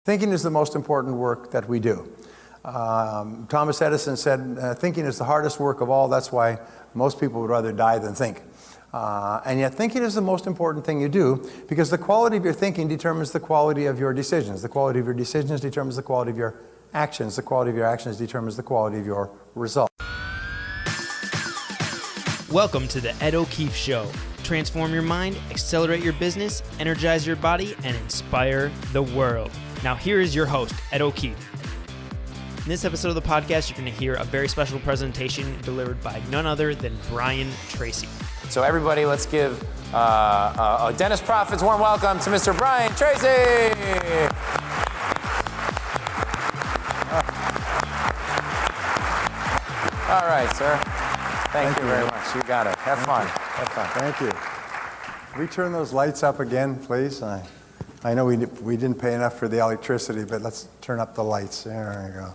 Thinking is the most important work that we do. Thomas Edison said, thinking is the hardest work of all. That's why most people would rather die than think. And yet thinking is the most important thing you do, because the quality of your thinking determines the quality of your decisions. The quality of your decisions determines the quality of your actions. The quality of your actions determines the quality of your results. Welcome to the Ed O'Keefe Show. Transform your mind, accelerate your business, energize your body, and inspire the world. Now here is your host, Ed O'Keefe. In this episode of the podcast, you're going to hear a very special presentation delivered by none other than Brian Tracy. So everybody, let's give Dennis Profit's warm welcome to Mr. Brian Tracy. All right, sir. Thank you very much. You got it. Have fun. Have fun. Thank you. Can we turn those lights up again, please? I know we didn't pay enough for the electricity, but let's turn up the lights. There we go.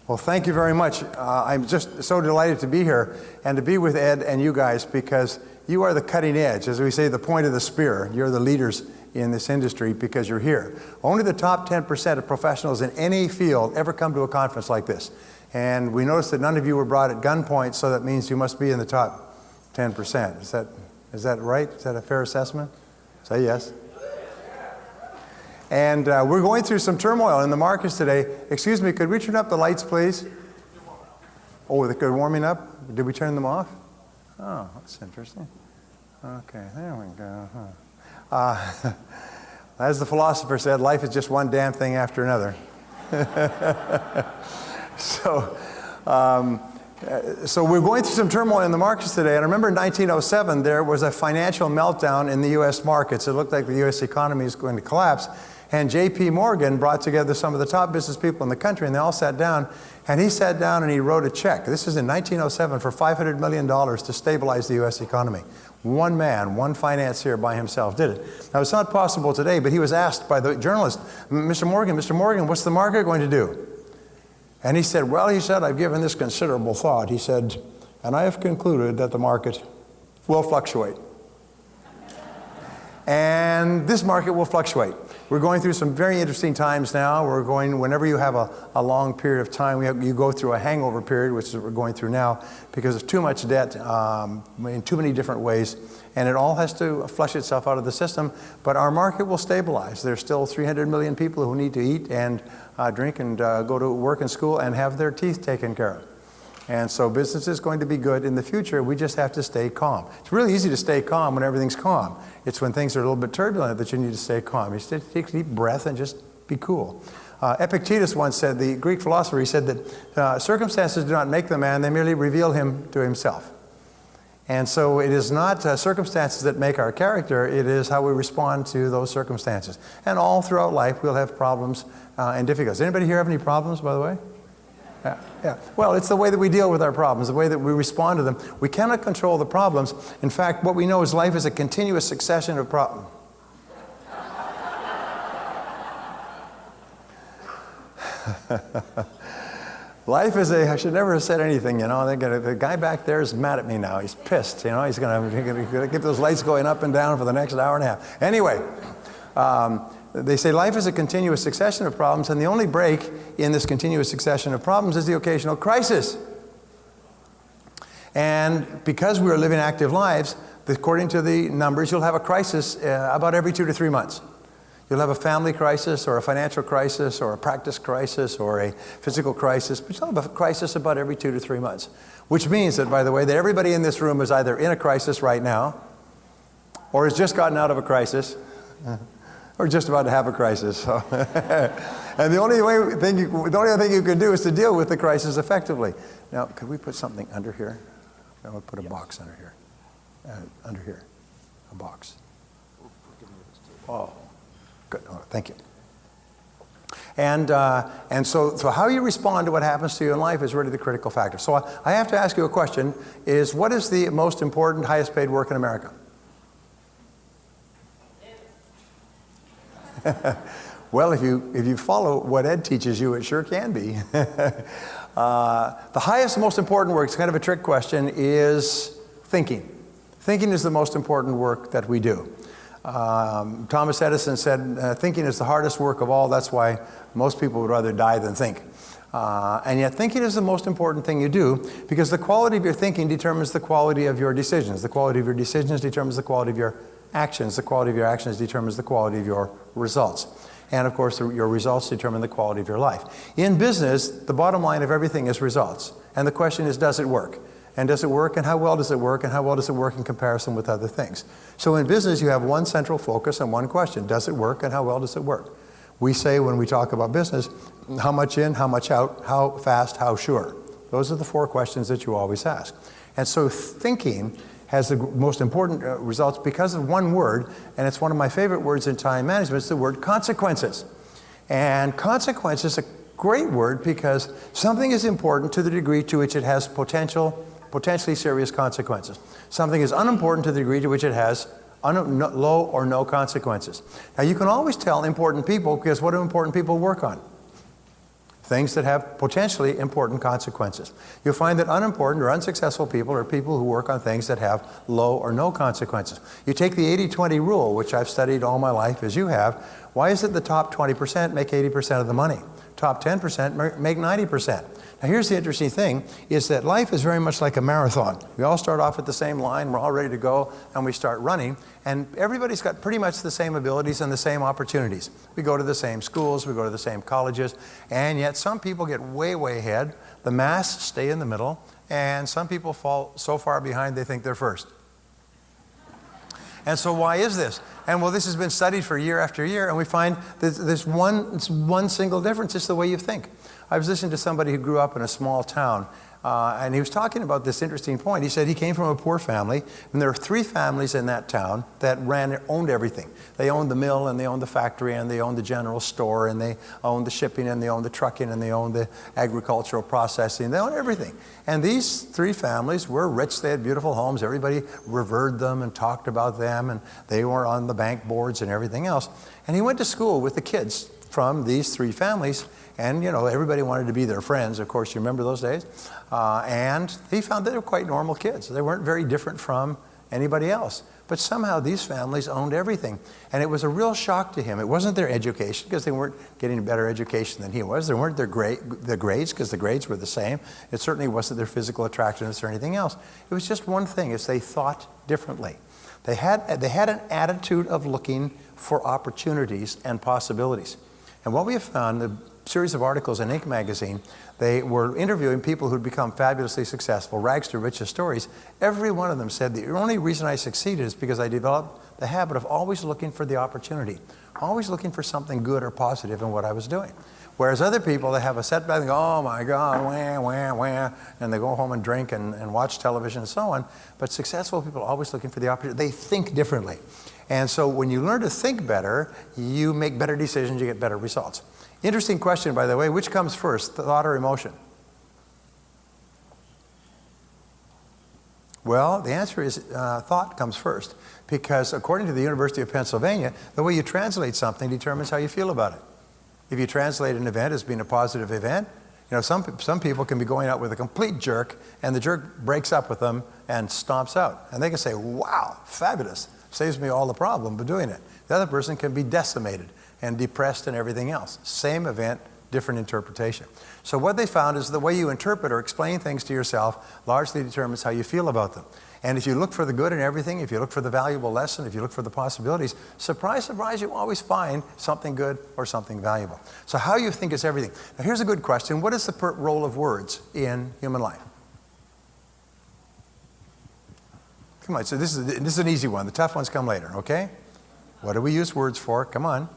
Well, thank you very much. I'm just so delighted to be here and to be with Ed and you guys, because you are the cutting edge. As we say, the point of the spear. You're the leaders in this industry because you're here. Only the top 10% of professionals in any field ever come to a conference like this. And we noticed that none of you were brought at gunpoint, so that means you must be in the top 10%. Is that right? Is that a fair assessment? Say yes. And we're going through some turmoil in the markets today. Excuse me, could we turn up the lights, please? Oh, they're warming up? Did we turn them off? Oh, that's interesting. Okay, there we go. As the philosopher said, life is just one damn thing after another. So we're going through some turmoil in the markets today. And I remember in 1907, there was a financial meltdown in the U.S. markets. It looked like the U.S. economy is going to collapse. And J.P. Morgan brought together some of the top business people in the country, and they all sat down. And he sat down and he wrote a check. This is in 1907 for $500 million to stabilize the U.S. economy. One man, one financier by himself did it. Now, it's not possible today, but he was asked by the journalist, Mr. Morgan, what's the market going to do? And he said, well, I've given this considerable thought. He said, and I have concluded that the market will fluctuate. And this market will fluctuate. We're going through some very interesting times now. Whenever you have a long period of time, you go through a hangover period, which is what we're going through now, because of too much debt in too many different ways. And it all has to flush itself out of the system. But our market will stabilize. There's still 300 million people who need to eat and drink and go to work and school and have their teeth taken care of. And so business is going to be good in the future. We just have to stay calm. It's really easy to stay calm when everything's calm. It's when things are a little bit turbulent that you need to stay calm. You just take a deep breath and just be cool. Epictetus once said, the Greek philosopher, he said that circumstances do not make the man, they merely reveal him to himself. And so it is not circumstances that make our character, it is how we respond to those circumstances. And all throughout life we'll have problems and difficulties. Anybody here have any problems, by the way? Yeah. Well, it's the way that we deal with our problems, the way that we respond to them. We cannot control the problems. In fact, what we know is life is a continuous succession of problems. Life is I should never have said anything, you know. The guy back there is mad at me now. He's pissed, you know. He's going to keep those lights going up and down for the next hour and a half. Anyway, they say life is a continuous succession of problems, and the only break in this continuous succession of problems is the occasional crisis. And because we are living active lives, according to the numbers, you'll have a crisis about every 2 to 3 months. You'll have a family crisis or a financial crisis or a practice crisis or a physical crisis, but you'll have a crisis about every 2 to 3 months. Which means that, by the way, that everybody in this room is either in a crisis right now or has just gotten out of a crisis or just about to have a crisis. So and the only other thing you can do is to deal with the crisis effectively. Now, could we put something under here? I would put a box under here. Under here, a box. Oh, good. Oh, thank you. And so how you respond to what happens to you in life is really the critical factor. So I have to ask you a question: what is the most important, highest paid work in America? Well, if you follow what Ed teaches you, it sure can be. The highest, most important work, it's kind of a trick question, is thinking. Thinking is the most important work that we do. Thomas Edison said, thinking is the hardest work of all. That's why most people would rather die than think. And yet thinking is the most important thing you do, because the quality of your thinking determines the quality of your decisions. The quality of your decisions determines the quality of your actions. The quality of your actions determines the quality of your results. And of course, your results determine the quality of your life. In business, the bottom line of everything is results. And the question is, does it work? And does it work, and how well does it work, and how well does it work in comparison with other things? So in business, you have one central focus and one question: does it work, and how well does it work? We say when we talk about business, how much in, how much out, how fast, how sure. Those are the 4 questions that you always ask. And so thinking has the most important results because of one word, and it's one of my favorite words in time management. It's the word consequences. And consequence is a great word because something is important to the degree to which it has potentially serious consequences. Something is unimportant to the degree to which it has low or no consequences. Now, you can always tell important people, because what do important people work on? Things that have potentially important consequences. You'll find that unimportant or unsuccessful people are people who work on things that have low or no consequences. You take the 80-20 rule, which I've studied all my life as you have. Why is it the top 20% make 80% of the money? Top 10% make 90%. Now here's the interesting thing, is that life is very much like a marathon. We all start off at the same line, we're all ready to go, and we start running, and everybody's got pretty much the same abilities and the same opportunities. We go to the same schools, we go to the same colleges, and yet some people get way, way ahead, the mass stay in the middle, and some people fall so far behind they think they're first. And so why is this? And well, this has been studied for year after year, and we find that there's one single difference. It's the way you think. I was listening to somebody who grew up in a small town, and he was talking about this interesting point. He said he came from a poor family, and there were 3 families in that town that owned everything. They owned the mill, and they owned the factory, and they owned the general store, and they owned the shipping, and they owned the trucking, and they owned the agricultural processing. They owned everything. And these 3 families were rich. They had beautiful homes. Everybody revered them and talked about them, and they were on the bank boards and everything else. And he went to school with the kids from these 3 families. And, you know, everybody wanted to be their friends. Of course, you remember those days. And he found that they were quite normal kids. They weren't very different from anybody else. But somehow these families owned everything. And it was a real shock to him. It wasn't their education, because they weren't getting a better education than he was. They weren't their grades, because the grades were the same. It certainly wasn't their physical attractiveness or anything else. It was just one thing, is they thought differently. They had an attitude of looking for opportunities and possibilities. And what we have found, the series of articles in Inc. magazine, they were interviewing people who'd become fabulously successful, rags to riches stories. Every one of them said, the only reason I succeeded is because I developed the habit of always looking for the opportunity, always looking for something good or positive in what I was doing. Whereas other people, they have a setback and go, oh my God, wah, wah, wah, and they go home and drink and watch television and so on. But successful people are always looking for the opportunity. They think differently. And so when you learn to think better, you make better decisions, you get better results. Interesting question, by the way. Which comes first, thought or emotion? Well, the answer is thought comes first, because according to the University of Pennsylvania, the way you translate something determines how you feel about it. If you translate an event as being a positive event, you know, some people can be going out with a complete jerk, and the jerk breaks up with them and stomps out. And they can say, wow, fabulous, saves me all the problem of doing it. The other person can be decimated and depressed and everything else. Same event, different interpretation. So what they found is the way you interpret or explain things to yourself largely determines how you feel about them. And if you look for the good in everything, if you look for the valuable lesson, if you look for the possibilities, surprise, surprise, you always find something good or something valuable. So how you think is everything. Now here's a good question. What is the role of words in human life? Come on, so this is an easy one. The tough ones come later, okay? What do we use words for? Come on.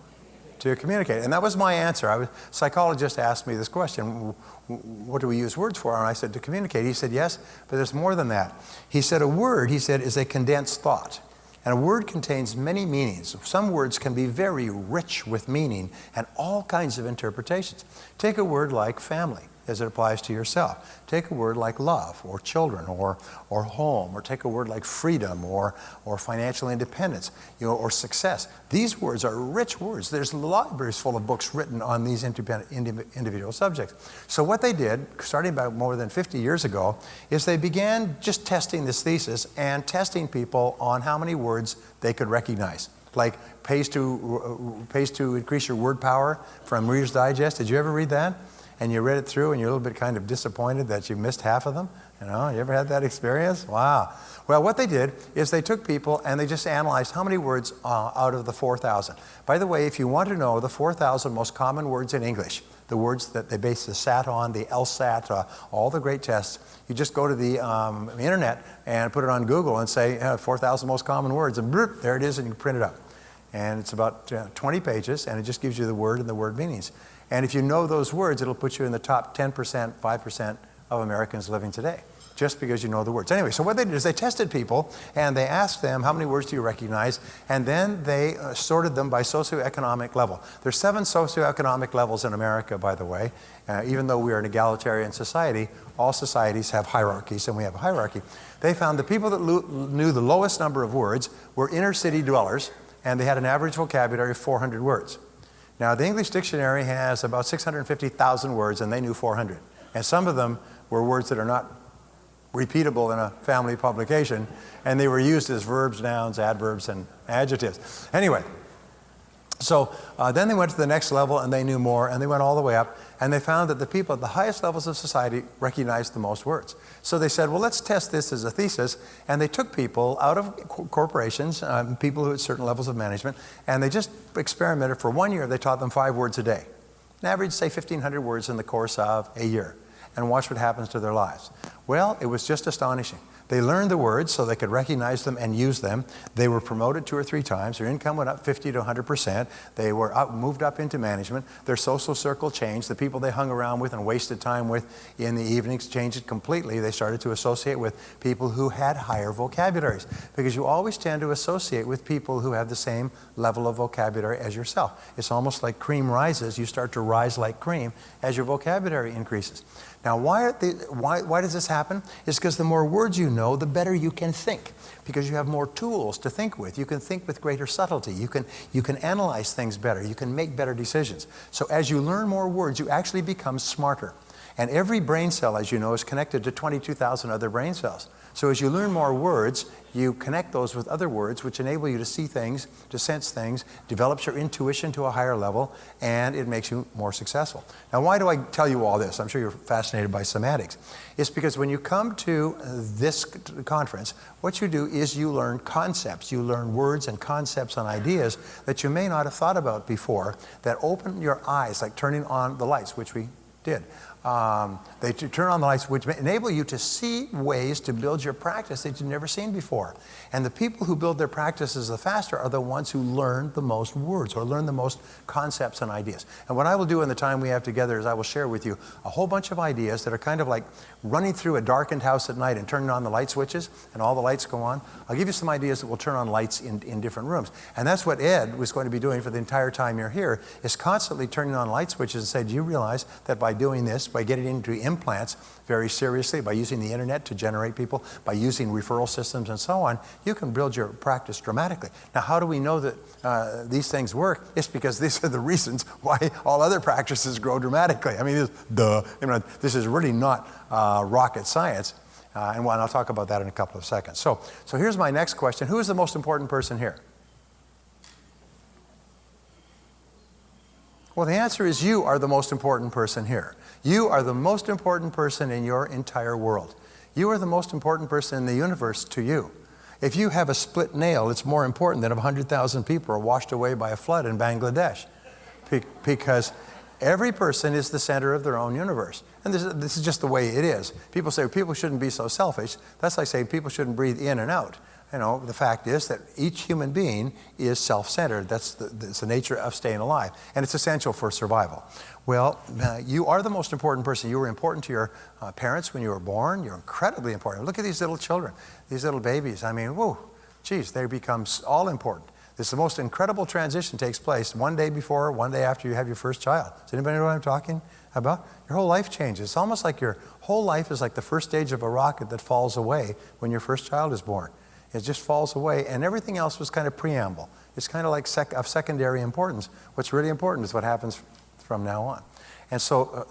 To communicate. And that was my answer. A psychologist asked me this question, what do we use words for? And I said, to communicate. He said, yes, but there's more than that. He said, a word, he said, is a condensed thought. And a word contains many meanings. Some words can be very rich with meaning and all kinds of interpretations. Take a word like family, as it applies to yourself. Take a word like love, or children, or home, or take a word like freedom, or financial independence, you know, or success. These words are rich words. There's libraries full of books written on these individual subjects. So what they did, starting about more than 50 years ago, is they began just testing this thesis and testing people on how many words they could recognize. like pays to increase your word power from Reader's Digest. Did you ever read that? And you read it through and you're a little bit kind of disappointed that you missed half of them? You ever had that experience? Wow. Well, what they did is they took people and they just analyzed how many words out of the 4,000. By the way, if you want to know the 4,000 most common words in English, the words that they base the SAT on, the LSAT, all the great tests, you just go to the internet and put it on Google and say 4,000 most common words, and there it is, and you can print it up. And it's about 20 pages, and it just gives you the word and the word meanings. And if you know those words, it'll put you in the top 10%, 5% of Americans living today, just because you know the words. Anyway, so what they did is they tested people, and they asked them, how many words do you recognize? And then they sorted them by socioeconomic level. There's 7 socioeconomic levels in America, by the way. Even though we are an egalitarian society, all societies have hierarchies, and we have a hierarchy. They found the people that knew the lowest number of words were inner city dwellers, and they had an average vocabulary of 400 words. Now, the English dictionary has about 650,000 words, and they knew 400. And some of them were words that are not repeatable in a family publication, and they were used as verbs, nouns, adverbs, and adjectives. Anyway, so then they went to the next level, and they knew more, and they went all the way up, and they found that the people at the highest levels of society recognized the most words. So they said, well, let's test this as a thesis, and they took people out of corporations, people who had certain levels of management, and they just experimented for 1 year. They taught them 5 words a day. An average, say, 1,500 words in the course of a year, and watch what happens to their lives. Well, it was just astonishing. They learned the words so they could recognize them and use them. They were promoted 2 or 3 times. Their income went up 50 to 100%. They were moved up into management. Their social circle changed. The people they hung around with and wasted time with in the evenings changed it completely. They started to associate with people who had higher vocabularies, because you always tend to associate with people who have the same level of vocabulary as yourself. It's almost like cream rises. You start to rise like cream as your vocabulary increases. Now, why does this happen? It's because the more words you know, the better you can think, because you have more tools to think with. You can think with greater subtlety. You can analyze things better. You can make better decisions. So as you learn more words, you actually become smarter. And every brain cell, as you know, is connected to 22,000 other brain cells. So as you learn more words, you connect those with other words, which enable you to see things, to sense things, develops your intuition to a higher level, and it makes you more successful. Now, why do I tell you all this? I'm sure you're fascinated by semantics. It's because when you come to this conference, what you do is you learn concepts. You learn words and concepts and ideas that you may not have thought about before, that open your eyes, like turning on the lights, which we did. They turn on the lights, which enable you to see ways to build your practice that you've never seen before. And the people who build their practices the faster are the ones who learn the most words, or learn the most concepts and ideas. And what I will do in the time we have together is I will share with you a whole bunch of ideas that are kind of like running through a darkened house at night and turning on the light switches, and all the lights go on. I'll give you some ideas that will turn on lights in different rooms. And that's what Ed was going to be doing for the entire time you're here, is constantly turning on light switches and say, do you realize that by doing this, by getting into implants very seriously, by using the internet to generate people, by using referral systems and so on, you can build your practice dramatically. Now, how do we know that these things work? It's because these are the reasons why all other practices grow dramatically. I mean, this is really not rocket science. And I'll talk about that in a couple of seconds. So here's my next question. Who is the most important person here? Well, the answer is you are the most important person here. You are the most important person in your entire world. You are the most important person in the universe to you. If you have a split nail, it's more important than if 100,000 people are washed away by a flood in Bangladesh. Because every person is the center of their own universe. And this is just the way it is. People say people shouldn't be so selfish. That's like saying people shouldn't breathe in and out. You know, the fact is that each human being is self-centered. That's the nature of staying alive. And it's essential for survival. Well, you are the most important person. You were important to your parents when you were born. You're incredibly important. Look at these little children, these little babies. I mean, whoa, geez, they become all important. This is the most incredible transition takes place one day before, one day after you have your first child. Does anybody know what I'm talking about? Your whole life changes. It's almost like your whole life is like the first stage of a rocket that falls away when your first child is born. It just falls away, and everything else was kind of preamble. It's kind of like of secondary importance. What's really important is what happens from now on. And so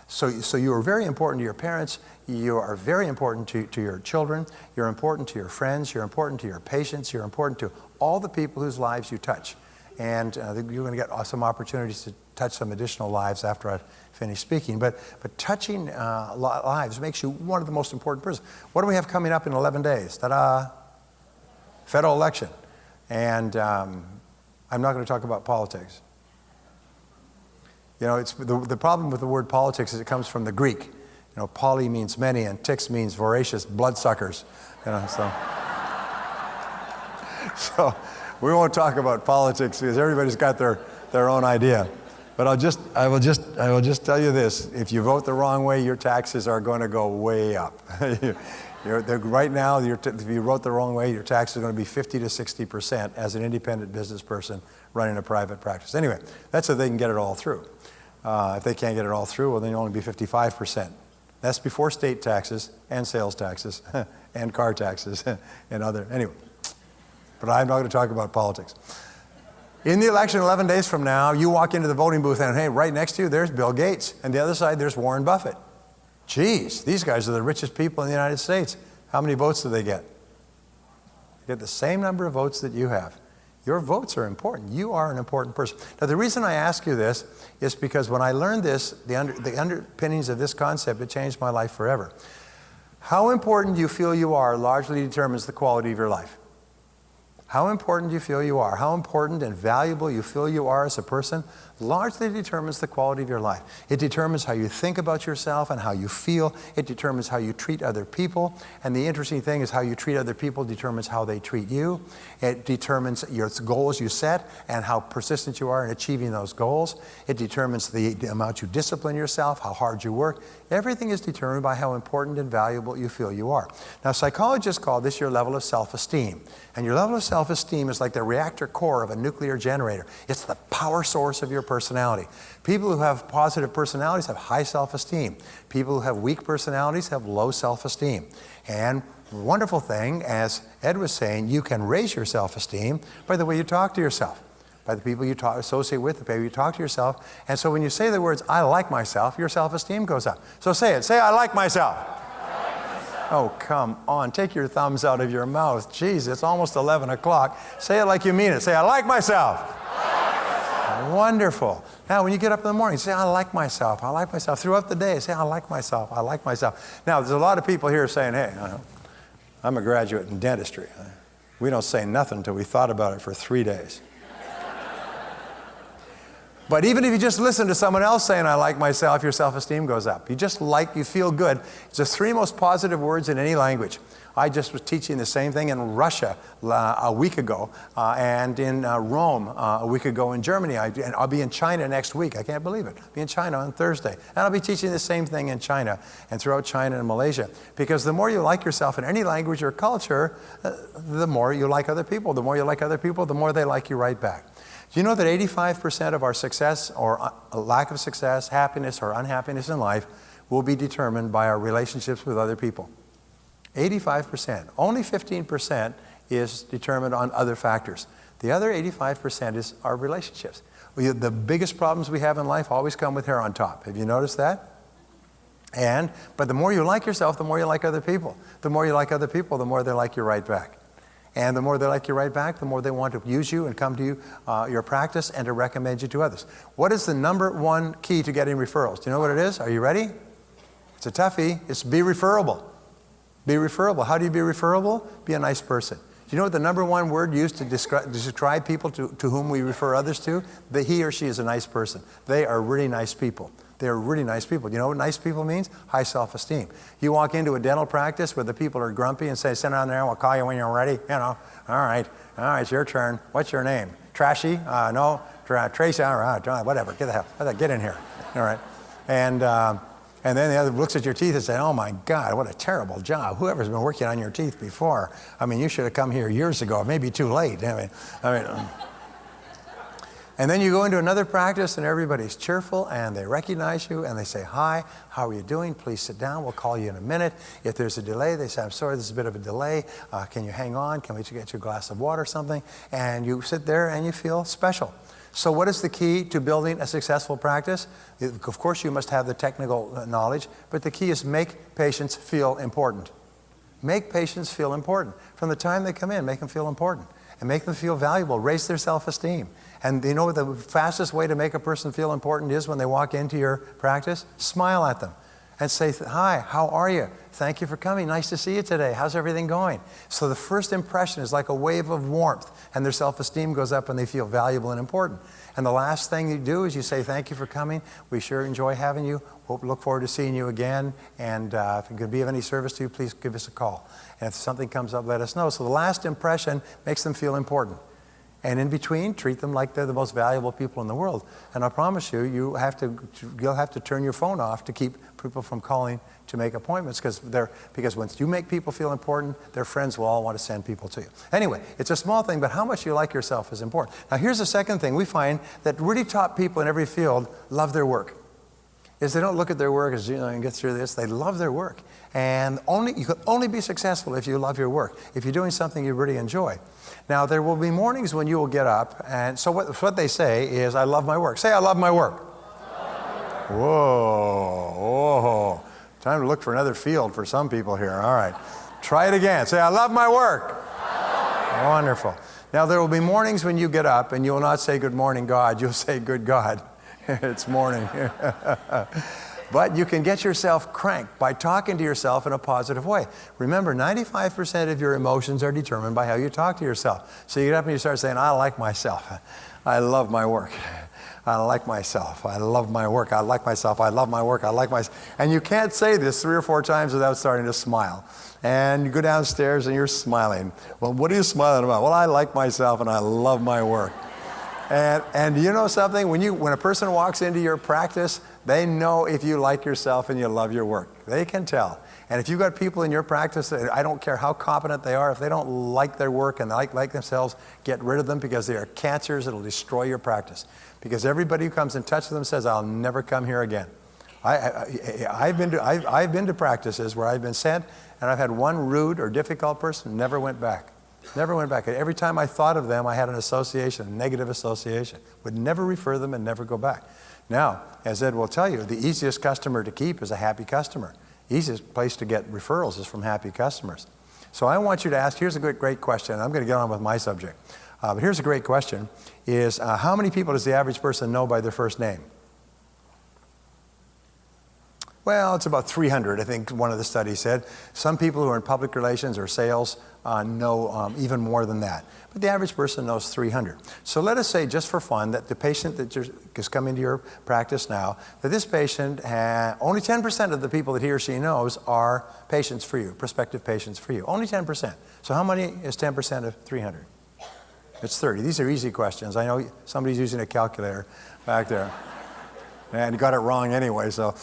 So you are very important to your parents. You are very important to your children. You're important to your friends. You're important to your patients. You're important to all the people whose lives you touch. And you're going to get some opportunities to touch some additional lives after I finish speaking. But touching lives makes you one of the most important persons. What do we have coming up in 11 days? Ta-da! Federal election. And I'm not going to talk about politics. You know, it's the problem with the word politics is it comes from the Greek. You know, poly means many, and tix means voracious bloodsuckers. You know, so we won't talk about politics because everybody's got their own idea. But I will just tell you this: if you vote the wrong way, your taxes are going to go way up. Right now, if you vote the wrong way, your taxes are going to be 50 to 60% as an independent business person running a private practice. Anyway, that's if they can get it all through. If they can't get it all through, well, then you'll only be 55%. That's before state taxes and sales taxes and car taxes and other. Anyway, but I'm not going to talk about politics. In the election 11 days from now, you walk into the voting booth and, hey, right next to you, there's Bill Gates. And the other side, there's Warren Buffett. Geez, these guys are the richest people in the United States. How many votes do they get? They get the same number of votes that you have. Your votes are important. You are an important person. Now, the reason I ask you this is because when I learned this, the underpinnings of this concept, it changed my life forever. How important you feel you are largely determines the quality of your life. How important you feel you are, how important and valuable you feel you are as a person, largely determines the quality of your life. It determines how you think about yourself and how you feel. It determines how you treat other people. And the interesting thing is how you treat other people determines how they treat you. It determines your goals you set and how persistent you are in achieving those goals. It determines the amount you discipline yourself, how hard you work. Everything is determined by how important and valuable you feel you are. Now, psychologists call this your level of self-esteem. And your level of self-esteem is like the reactor core of a nuclear generator. It's the power source of your personality. People who have positive personalities have high self-esteem. People who have weak personalities have low self-esteem. And the wonderful thing, as Ed was saying, you can raise your self-esteem by the way you talk to yourself, by the people you associate with, the people you talk to yourself. And so when you say the words, I like myself, your self-esteem goes up. So say it. Say, I like myself. Oh, come on. Take your thumbs out of your mouth. Jeez, it's almost 11 o'clock. Say it like you mean it. Say, I like myself. Wonderful. Now, when you get up in the morning, say, I like myself. I like myself. Throughout the day, say, I like myself. I like myself. Now, there's a lot of people here saying, hey, I'm a graduate in dentistry. We don't say nothing until we thought about it for 3 days. But even if you just listen to someone else saying, I like myself, your self-esteem goes up. You feel good. It's the 3 most positive words in any language. I just was teaching the same thing in Russia a week ago, and in Rome a week ago in Germany. And I'll be in China next week. I can't believe it. I'll be in China on Thursday. And I'll be teaching the same thing in China and throughout China and Malaysia. Because the more you like yourself in any language or culture, the more you like other people. The more you like other people, the more they like you right back. Do you know that 85% of our success or lack of success, happiness or unhappiness in life will be determined by our relationships with other people? 85%. Only 15% is determined on other factors. The other 85% is our relationships. The biggest problems we have in life always come with hair on top. Have you noticed that? But the more you like yourself, the more you like other people. The more you like other people, the more they like you right back. And the more they like you right back, the more they want to use you and come to you, your practice, and to recommend you to others. What is the number 1 key to getting referrals? Do you know what it is? Are you ready? It's a toughie. It's be referable. Be referable. How do you be referable? Be a nice person. Do you know what the number 1 word used to describe people to whom we refer others to? That he or she is a nice person. They are really nice people. They're really nice people. You know what nice people means? High self-esteem. You walk into a dental practice where the people are grumpy and say, sit down there and we'll call you when you're ready. You know, all right, it's your turn. What's your name? Trashy? No. Tracy? All right, whatever. Get in here. All right. And then the other looks at your teeth and says, oh my God, what a terrible job. Whoever's been working on your teeth before. I mean, you should have come here years ago. It may be too late. I mean, and then you go into another practice and everybody's cheerful and they recognize you and they say, hi, how are you doing? Please sit down. We'll call you in a minute. If there's a delay, they say, I'm sorry, there's a bit of a delay. Can you hang on? Can we get you a glass of water or something? And you sit there and you feel special. So what is the key to building a successful practice? Of course, you must have the technical knowledge, but the key is make patients feel important. Make patients feel important. From the time they come in, make them feel important. And make them feel valuable, raise their self-esteem. And you know what the fastest way to make a person feel important is when they walk into your practice? Smile at them and say, hi, how are you? Thank you for coming. Nice to see you today. How's everything going? So the first impression is like a wave of warmth, and their self-esteem goes up and they feel valuable and important. And the last thing you do is you say, thank you for coming. We sure enjoy having you. We'll look forward to seeing you again. And if it could be of any service to you, please give us a call. And if something comes up, let us know. So the last impression makes them feel important. And in between, treat them like they're the most valuable people in the world. And I promise you, you'll have to turn your phone off to keep people from calling to make appointments, because once you make people feel important, their friends will all want to send people to you. Anyway, it's a small thing, but how much you like yourself is important. Now here's the second thing. We find that really top people in every field love their work. Is they don't look at their work as, and get through this. They love their work. And you can only be successful if you love your work, if you're doing something you really enjoy. Now, there will be mornings when you will get up, and so what they say is, I love my work. Say, I love my work. Whoa, whoa. Time to look for another field for some people here. All right. Try it again. Say, I love my work. Wonderful. Now, there will be mornings when you get up, and you will not say, good morning, God. You'll say, good God. It's morning. But you can get yourself cranked by talking to yourself in a positive way. Remember, 95% of your emotions are determined by how you talk to yourself. So you get up and you start saying, I like myself. I love my work. I like myself. I love my work. I like myself. I love my work. I like myself. And you can't say this 3 or 4 times without starting to smile. And you go downstairs and you're smiling. Well, what are you smiling about? Well, I like myself and I love my work. And you know something? When a person walks into your practice, they know if you like yourself and you love your work. They can tell. And if you've got people in your practice, I don't care how competent they are, if they don't like their work and like themselves, get rid of them, because they are cancers. It'll destroy your practice. Because everybody who comes in touch with them says, I'll never come here again. I've been to practices where I've been sent, and I've had one rude or difficult person, never went back. Never went back. Every time I thought of them, I had an association, a negative association. Would never refer them and never go back. Now, as Ed will tell you, the easiest customer to keep is a happy customer. Easiest place to get referrals is from happy customers. So I want you to ask, here's a great question. I'm going to get on with my subject. But here's a great question, is how many people does the average person know by their first name? Well, it's about 300, I think one of the studies said. Some people who are in public relations or sales know even more than that. But the average person knows 300. So let us say, just for fun, that the patient that has come into your practice now, that this patient, only 10% of the people that he or she knows are patients for you, prospective patients for you. Only 10%. So how many is 10% of 300? It's 30. These are easy questions. I know somebody's using a calculator back there. And you got it wrong anyway. So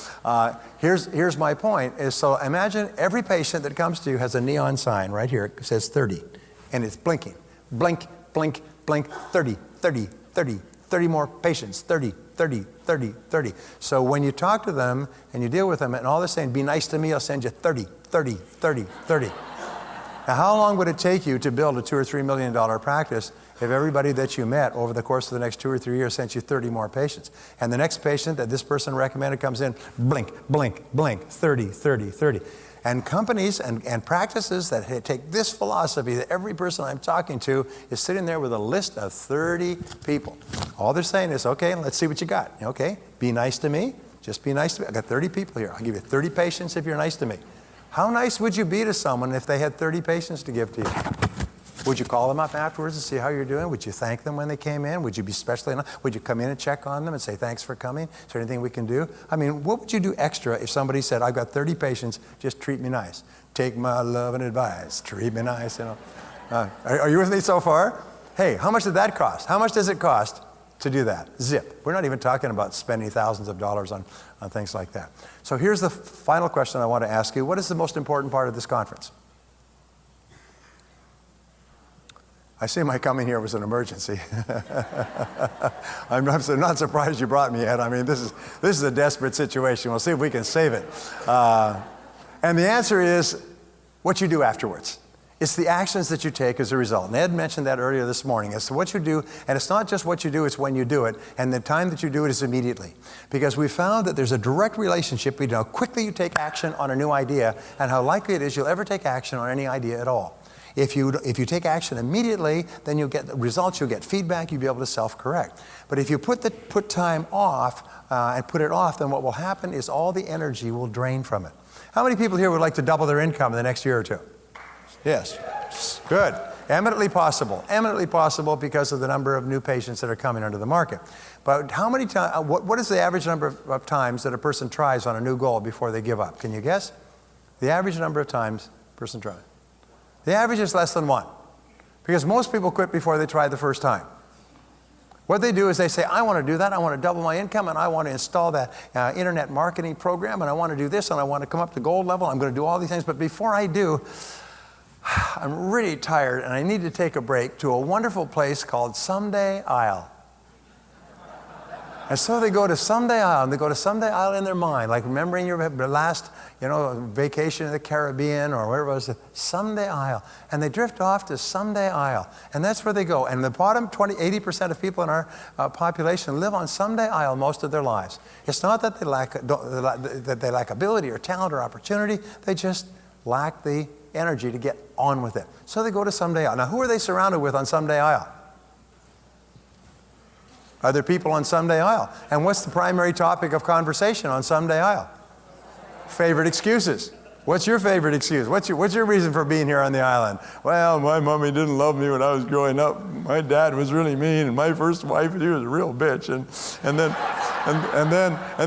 here's my point. So imagine every patient that comes to you has a neon sign right here. It says 30. And it's blinking. Blink, blink, blink, 30, 30, 30, 30 more patients, 30, 30, 30, 30. So when you talk to them and you deal with them and all they're saying, be nice to me, I'll send you 30, 30, 30, 30. Now, how long would it take you to build a $2 or $3 million practice if everybody that you met over the course of the next 2 or 3 years sent you 30 more patients? And the next patient that this person recommended comes in, blink, blink, blink, 30, 30, 30. And companies and practices that take this philosophy, that every person I'm talking to is sitting there with a list of 30 people. All they're saying is, okay, let's see what you got. Okay, be nice to me. Just be nice to me. I got 30 people here. I'll give you 30 patients if you're nice to me. How nice would you be to someone if they had 30 patients to give to you? Would you call them up afterwards and see how you're doing? Would you thank them when they came in? Would you be specially enough? Would you come in and check on them and say, thanks for coming? Is there anything we can do? I mean, what would you do extra if somebody said, I've got 30 patients, just treat me nice. Take my love and advice, treat me nice, you know. Are you with me so far? Hey, how much did that cost? How much does it cost to do that? Zip. We're not even talking about spending thousands of dollars on things like that. So here's the final question I want to ask you. What is the most important part of this conference? I see my coming here was an emergency. I'm not surprised you brought me, Ed. I mean, this is a desperate situation. We'll see if we can save it. And the answer is what you do afterwards. It's the actions that you take as a result. And Ed mentioned that earlier this morning. It's what you do, and it's not just what you do, it's when you do it, and the time that you do it is immediately. Because we found that there's a direct relationship between how quickly you take action on a new idea and how likely it is you'll ever take action on any idea at all. If you take action immediately, then you'll get results, you'll get feedback, you'll be able to self-correct. But if you put time off and put it off, then what will happen is all the energy will drain from it. How many people here would like to double their income in the next year or two? Yes, good. Eminently possible because of the number of new patients that are coming onto the market. But how many times, what is the average number of times that a person tries on a new goal before they give up? Can you guess? The average number of times a person tries. The average is less than 1. Because most people quit before they try the first time. What they do is they say, I want to do that, I want to double my income, and I want to install that internet marketing program, and I want to do this, and I want to come up to gold level, I'm going to do all these things, but before I do, I'm really tired and I need to take a break to a wonderful place called Someday Isle. And so they go to Someday Isle, and they go to Someday Isle in their mind, like remembering your last, vacation in the Caribbean or wherever it was, Someday Isle. And they drift off to Someday Isle. And that's where they go. And the bottom 80% of people in our population live on Someday Isle most of their lives. It's not that they lack ability or talent or opportunity, they just lack the energy to get on with it. So they go to Someday Isle. Now, who are they surrounded with on Someday Isle? Other people on Someday Isle. And what's the primary topic of conversation on Someday Isle? Favorite excuses. What's your favorite excuse? What's your reason for being here on the island? Well, my mommy didn't love me when I was growing up. My dad was really mean, and my first wife, she was a real bitch. And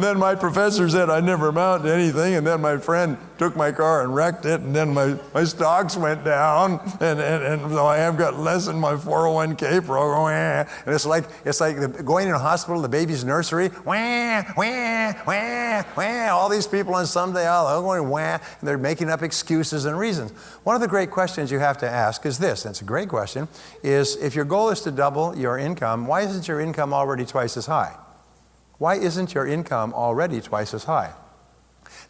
then my professor said I'd never amount to anything, and then my friend took my car and wrecked it, and then my stocks went down, and so I have got less in my 401k program. And it's like going in a hospital, the baby's nursery, wah, wah, wah, wah. All these people on Someday Isle are going wah, and they're making up excuses and reasons. One of the great questions you have to ask is this, and it's a great question, is if your goal is to double your income, why isn't your income already twice as high? Why isn't your income already twice as high?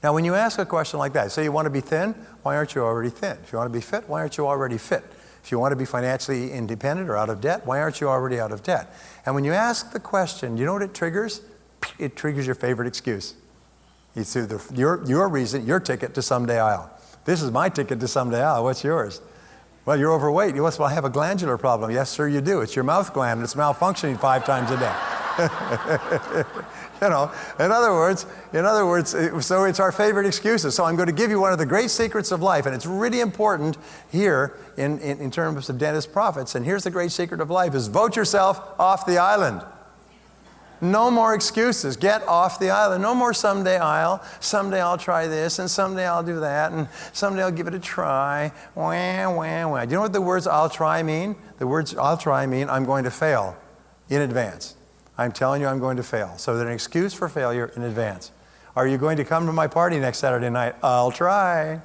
Now, when you ask a question like that, say you want to be thin, why aren't you already thin? If you want to be fit, why aren't you already fit? If you want to be financially independent or out of debt, why aren't you already out of debt? And when you ask the question, you know what it triggers? It triggers your favorite excuse. It's either your reason, your ticket to Someday Isle. This is my ticket to Someday Isle. What's yours? Well, you're overweight. You say, well, I have a glandular problem. Yes, sir, you do. It's your mouth gland, and it's malfunctioning 5 times a day. In other words, so it's our favorite excuses. So I'm going to give you one of the great secrets of life, and it's really important here in terms of dentist profits. And here's the great secret of life is vote yourself off the island. No more excuses. Get off the island. No more Someday Isle. Someday I'll try this, and someday I'll do that, and someday I'll give it a try. Wah, wah, wah. Do you know what the words I'll try mean? The words I'll try mean I'm going to fail in advance. I'm telling you I'm going to fail. So there's an excuse for failure in advance. Are you going to come to my party next Saturday night? I'll try.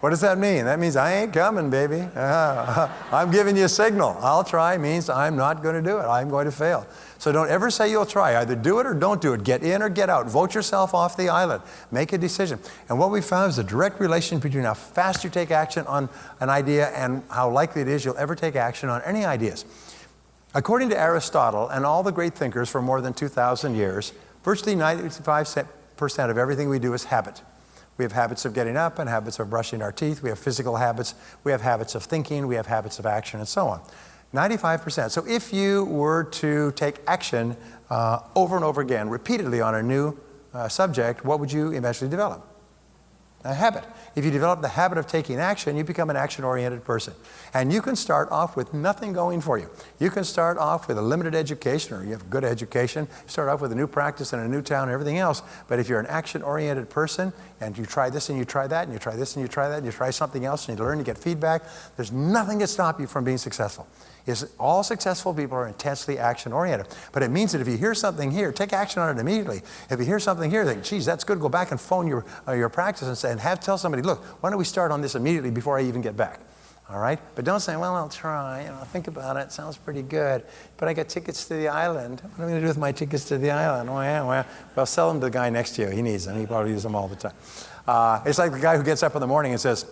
What does that mean? That means I ain't coming, baby. I'm giving you a signal. I'll try means I'm not going to do it. I'm going to fail. So don't ever say you'll try. Either do it or don't do it. Get in or get out. Vote yourself off the island. Make a decision. And what we found is a direct relation between how fast you take action on an idea and how likely it is you'll ever take action on any ideas. According to Aristotle and all the great thinkers for more than 2,000 years, virtually 95% of everything we do is habit. We have habits of getting up and habits of brushing our teeth. We have physical habits. We have habits of thinking. We have habits of action and so on. 95%. So if you were to take action over and over again, repeatedly on a new subject, what would you eventually develop? A habit. If you develop the habit of taking action, you become an action-oriented person. And you can start off with nothing going for you. You can start off with a limited education, or you have good education, start off with a new practice in a new town and everything else. But if you're an action-oriented person, and you try this and you try that, and you try this and you try that, and you try something else, and you learn to get feedback, there's nothing to stop you from being successful. All successful people are intensely action-oriented. But it means that if you hear something here, take action on it immediately. If you hear something here, think, geez, that's good, go back and phone your practice and say, tell somebody, look, why don't we start on this immediately before I even get back? All right? But don't say, well, I'll try, think about it, sounds pretty good, but I got tickets to the island. What am I going to do with my tickets to the island? Well, sell them to the guy next to you. He needs them. He probably uses them all the time. It's like the guy who gets up in the morning and says,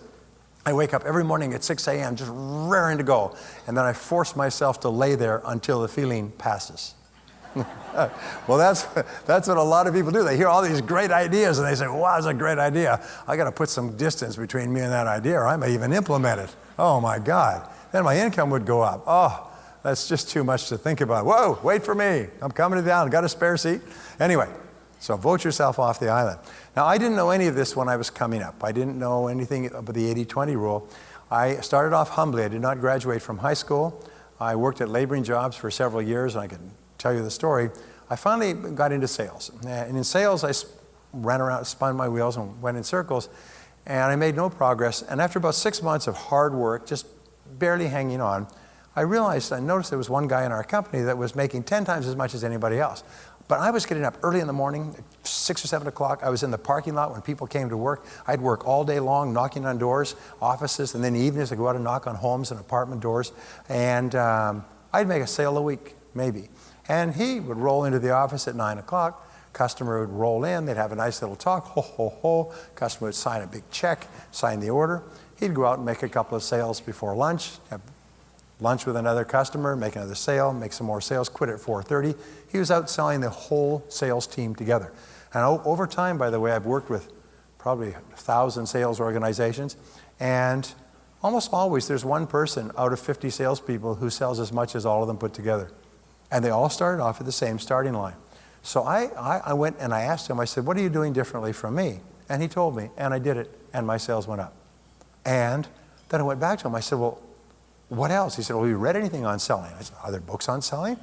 I wake up every morning at 6 a.m. just raring to go, and then I force myself to lay there until the feeling passes. Well, that's what a lot of people do. They hear all these great ideas, and they say, wow, that's a great idea. I got to put some distance between me and that idea, or I may even implement it. Oh, my God. Then my income would go up. Oh, that's just too much to think about. Whoa, wait for me. I'm coming to the island. Got a spare seat? Anyway, so vote yourself off the island. Now, I didn't know any of this when I was coming up. I didn't know anything about the 80-20 rule. I started off humbly. I did not graduate from high school. I worked at laboring jobs for several years, and I can tell you the story. I finally got into sales. And in sales, I ran around, spun my wheels, and went in circles, and I made no progress. And after about 6 months of hard work, just barely hanging on, I noticed there was one guy in our company that was making 10 times as much as anybody else. But I was getting up early in the morning, 6 or 7 o'clock. I was in the parking lot when people came to work. I'd work all day long, knocking on doors, offices, and then in the evenings I'd go out and knock on homes and apartment doors. And I'd make a sale a week, maybe. And he would roll into the office at 9 o'clock. Customer would roll in. They'd have a nice little talk. Ho, ho, ho. Customer would sign a big check, sign the order. He'd go out and make a couple of sales before lunch, have lunch with another customer, make another sale, make some more sales, quit at 4:30. He was out selling the whole sales team together. And over time, by the way, I've worked with probably 1,000 sales organizations, and almost always there's one person out of 50 salespeople who sells as much as all of them put together. And they all started off at the same starting line. So I went and I asked him, I said, what are you doing differently from me? And he told me, and I did it, and my sales went up. And then I went back to him, I said, well, what else? He said, well, have you read anything on selling? I said, are there books on selling?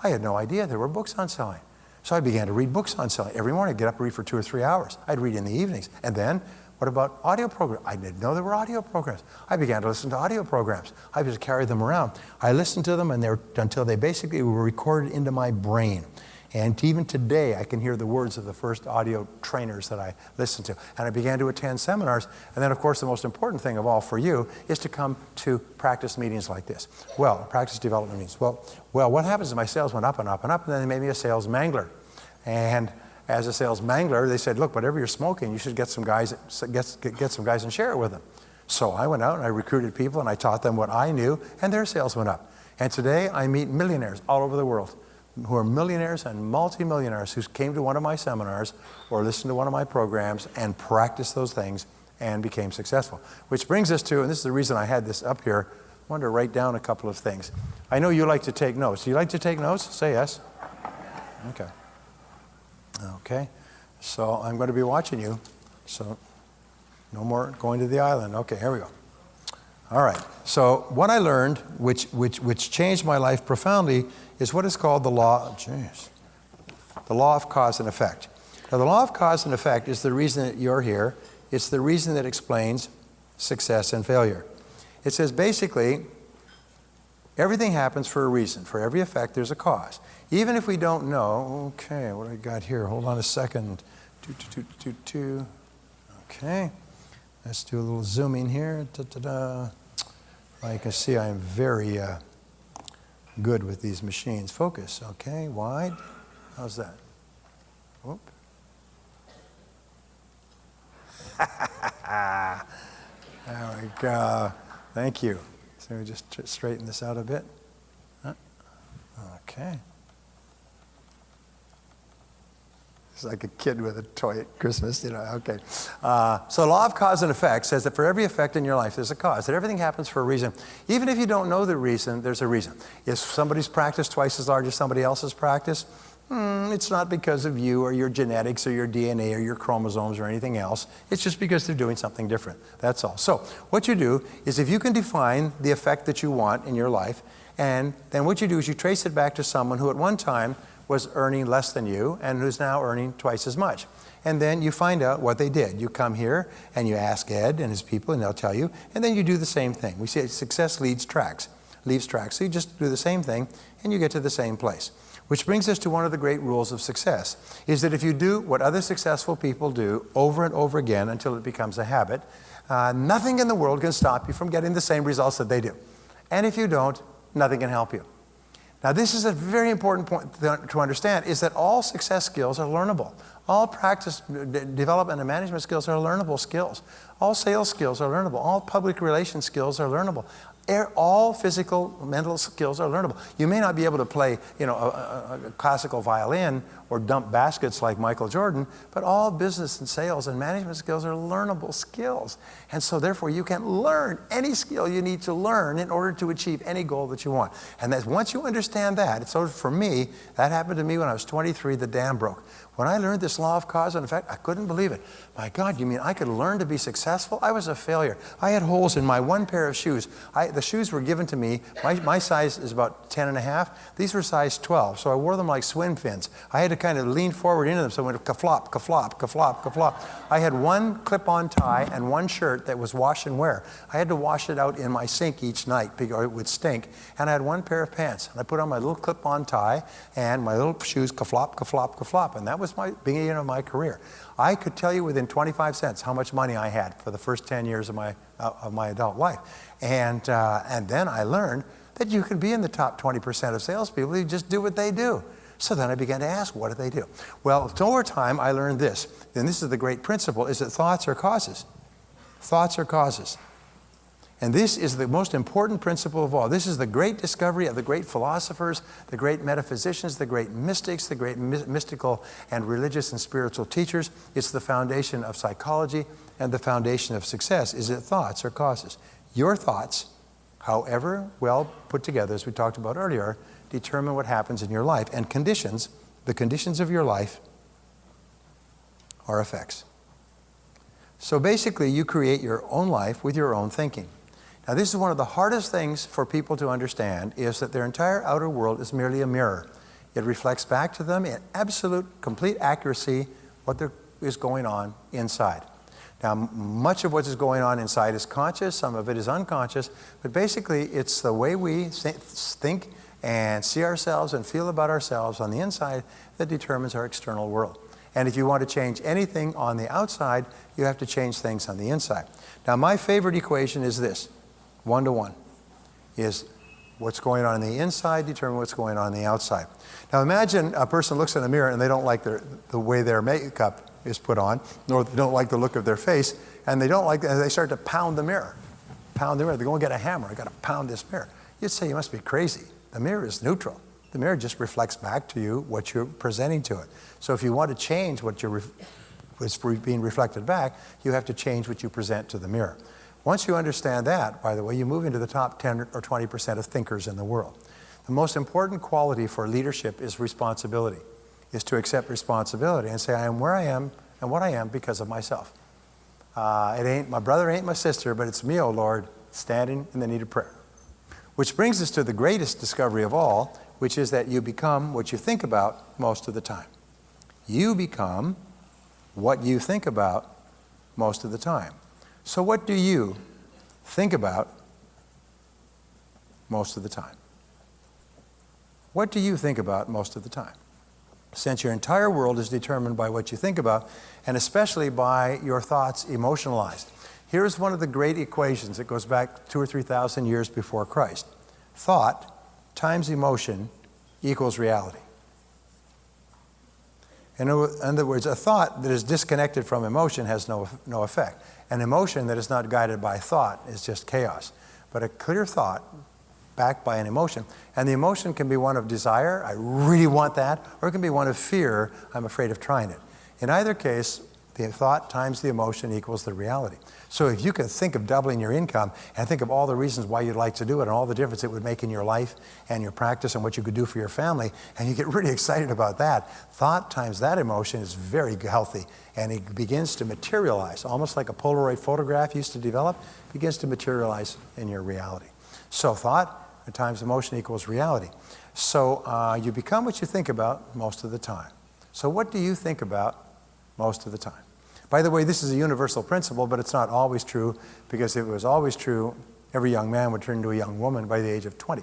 I had no idea there were books on selling. So I began to read books on selling. Every morning I'd get up and read for 2 or 3 hours. I'd read in the evenings. And then, what about audio programs? I didn't know there were audio programs. I began to listen to audio programs. I just carried them around. I listened to them until they basically were recorded into my brain. And even today, I can hear the words of the first audio trainers that I listened to. And I began to attend seminars. And then, of course, the most important thing of all for you is to come to practice meetings like this. Well, practice development meetings. Well, what happens is my sales went up and up and up, and then they made me a sales mangler. And as a sales mangler, they said, look, whatever you're smoking, you should get some guys and share it with them. So I went out and I recruited people, and I taught them what I knew, and their sales went up. And today, I meet millionaires all over the world, who are millionaires and multimillionaires who came to one of my seminars or listened to one of my programs and practiced those things and became successful. Which brings us to, and this is the reason I had this up here, I wanted to write down a couple of things. I know you like to take notes. Do you like to take notes? Say yes. Okay. Okay. So I'm going to be watching you. So no more going to the island. Okay, here we go. All right. So what I learned, which changed my life profoundly, is what is called the law of cause and effect. Now, the law of cause and effect is the reason that you're here. It's the reason that explains success and failure. It says basically, everything happens for a reason. For every effect, there's a cause. Even if we don't know, okay, what do I got here? Hold on a second. Okay, let's do a little zooming here. You can see I'm very good with these machines. Focus, okay, wide. How's that? Whoop. There we go. Thank you. So we just straighten this out a bit. Okay. It's like a kid with a toy at Christmas, okay. So the law of cause and effect says that for every effect in your life, there's a cause, that everything happens for a reason. Even if you don't know the reason, there's a reason. Is somebody's practice twice as large as somebody else's practice? It's not because of you or your genetics or your DNA or your chromosomes or anything else. It's just because they're doing something different. That's all. So what you do is if you can define the effect that you want in your life, and then what you do is you trace it back to someone who at one time was earning less than you and who's now earning twice as much. And then you find out what they did. You come here and you ask Ed and his people and they'll tell you, and then you do the same thing. We say success leaves tracks. So you just do the same thing and you get to the same place. Which brings us to one of the great rules of success, is that if you do what other successful people do over and over again until it becomes a habit, nothing in the world can stop you from getting the same results that they do. And if you don't, nothing can help you. Now, this is a very important point to understand, is that all success skills are learnable. All practice, development, and management skills are learnable skills. All sales skills are learnable. All public relations skills are learnable. All physical, mental skills are learnable. You may not be able to play, a classical violin or dump baskets like Michael Jordan, but all business and sales and management skills are learnable skills. And so therefore you can learn any skill you need to learn in order to achieve any goal that you want. And that once you understand that, so for me, that happened to me when I was 23, the dam broke. When I learned this law of cause and effect, I couldn't believe it. My God, you mean I could learn to be successful? I was a failure. I had holes in my one pair of shoes. The shoes were given to me. My size is about 10 and a half. These were size 12, so I wore them like swim fins. I had to kind of lean forward into them, so it went ka-flop, ka-flop, ka-flop, ka-flop. I had one clip-on tie and one shirt that was wash and wear. I had to wash it out in my sink each night because it would stink. And I had one pair of pants. And I put on my little clip-on tie and my little shoes, ka-flop, ka-flop, ka-flop. And that was my beginning of my career. I could tell you within 25 cents how much money I had for the first 10 years of my adult life. And then I learned that you can be in the top 20% of salespeople. You just do what they do. So then I began to ask, what do they do? Well, over time, I learned this. And this is the great principle, is that thoughts are causes. Thoughts are causes. And this is the most important principle of all. This is the great discovery of the great philosophers, the great metaphysicians, the great mystics, the great mystical and religious and spiritual teachers. It's the foundation of psychology and the foundation of success, is that thoughts are causes. Your thoughts, however well put together, as we talked about earlier, determine what happens in your life. And conditions, the conditions of your life, are effects. So basically, you create your own life with your own thinking. Now, this is one of the hardest things for people to understand, is that their entire outer world is merely a mirror. It reflects back to them in absolute, complete accuracy what there is going on inside. Now, much of what is going on inside is conscious, some of it is unconscious, but basically it's the way we think and see ourselves and feel about ourselves on the inside that determines our external world. And if you want to change anything on the outside, you have to change things on the inside. Now, my favorite equation is this. 1-to-1 is what's going on the inside determine what's going on the outside. Now imagine a person looks in a mirror and they don't like the way their makeup is put on, nor they don't like the look of their face, and they start to pound the mirror. Pound the mirror. They go and get a hammer. I got to pound this mirror. You'd say you must be crazy. The mirror is neutral. The mirror just reflects back to you what you're presenting to it. So if you want to change what is being reflected back, you have to change what you present to the mirror. Once you understand that, by the way, you move into the top 10 or 20% of thinkers in the world. The most important quality for leadership is responsibility, is to accept responsibility and say, I am where I am and what I am because of myself. My brother ain't my sister, but it's me, oh Lord, standing in the need of prayer. Which brings us to the greatest discovery of all, which is that you become what you think about most of the time. You become what you think about most of the time. So what do you think about most of the time? What do you think about most of the time? Since your entire world is determined by what you think about, and especially by your thoughts emotionalized. Here's one of the great equations that goes back 2,000 or 3,000 years before Christ. Thought times emotion equals reality. In other words, a thought that is disconnected from emotion has no effect. An emotion that is not guided by thought is just chaos. But a clear thought backed by an emotion, and the emotion can be one of desire, I really want that, or it can be one of fear, I'm afraid of trying it. In either case, the thought times the emotion equals the reality. So if you could think of doubling your income and think of all the reasons why you'd like to do it and all the difference it would make in your life and your practice and what you could do for your family, and you get really excited about that, thought times that emotion is very healthy, and it begins to materialize, almost like a Polaroid photograph used to develop, begins to materialize in your reality. So thought times emotion equals reality. So you become what you think about most of the time. So what do you think about most of the time? By the way, this is a universal principle, but it's not always true, because if it was always true, every young man would turn into a young woman by the age of 20.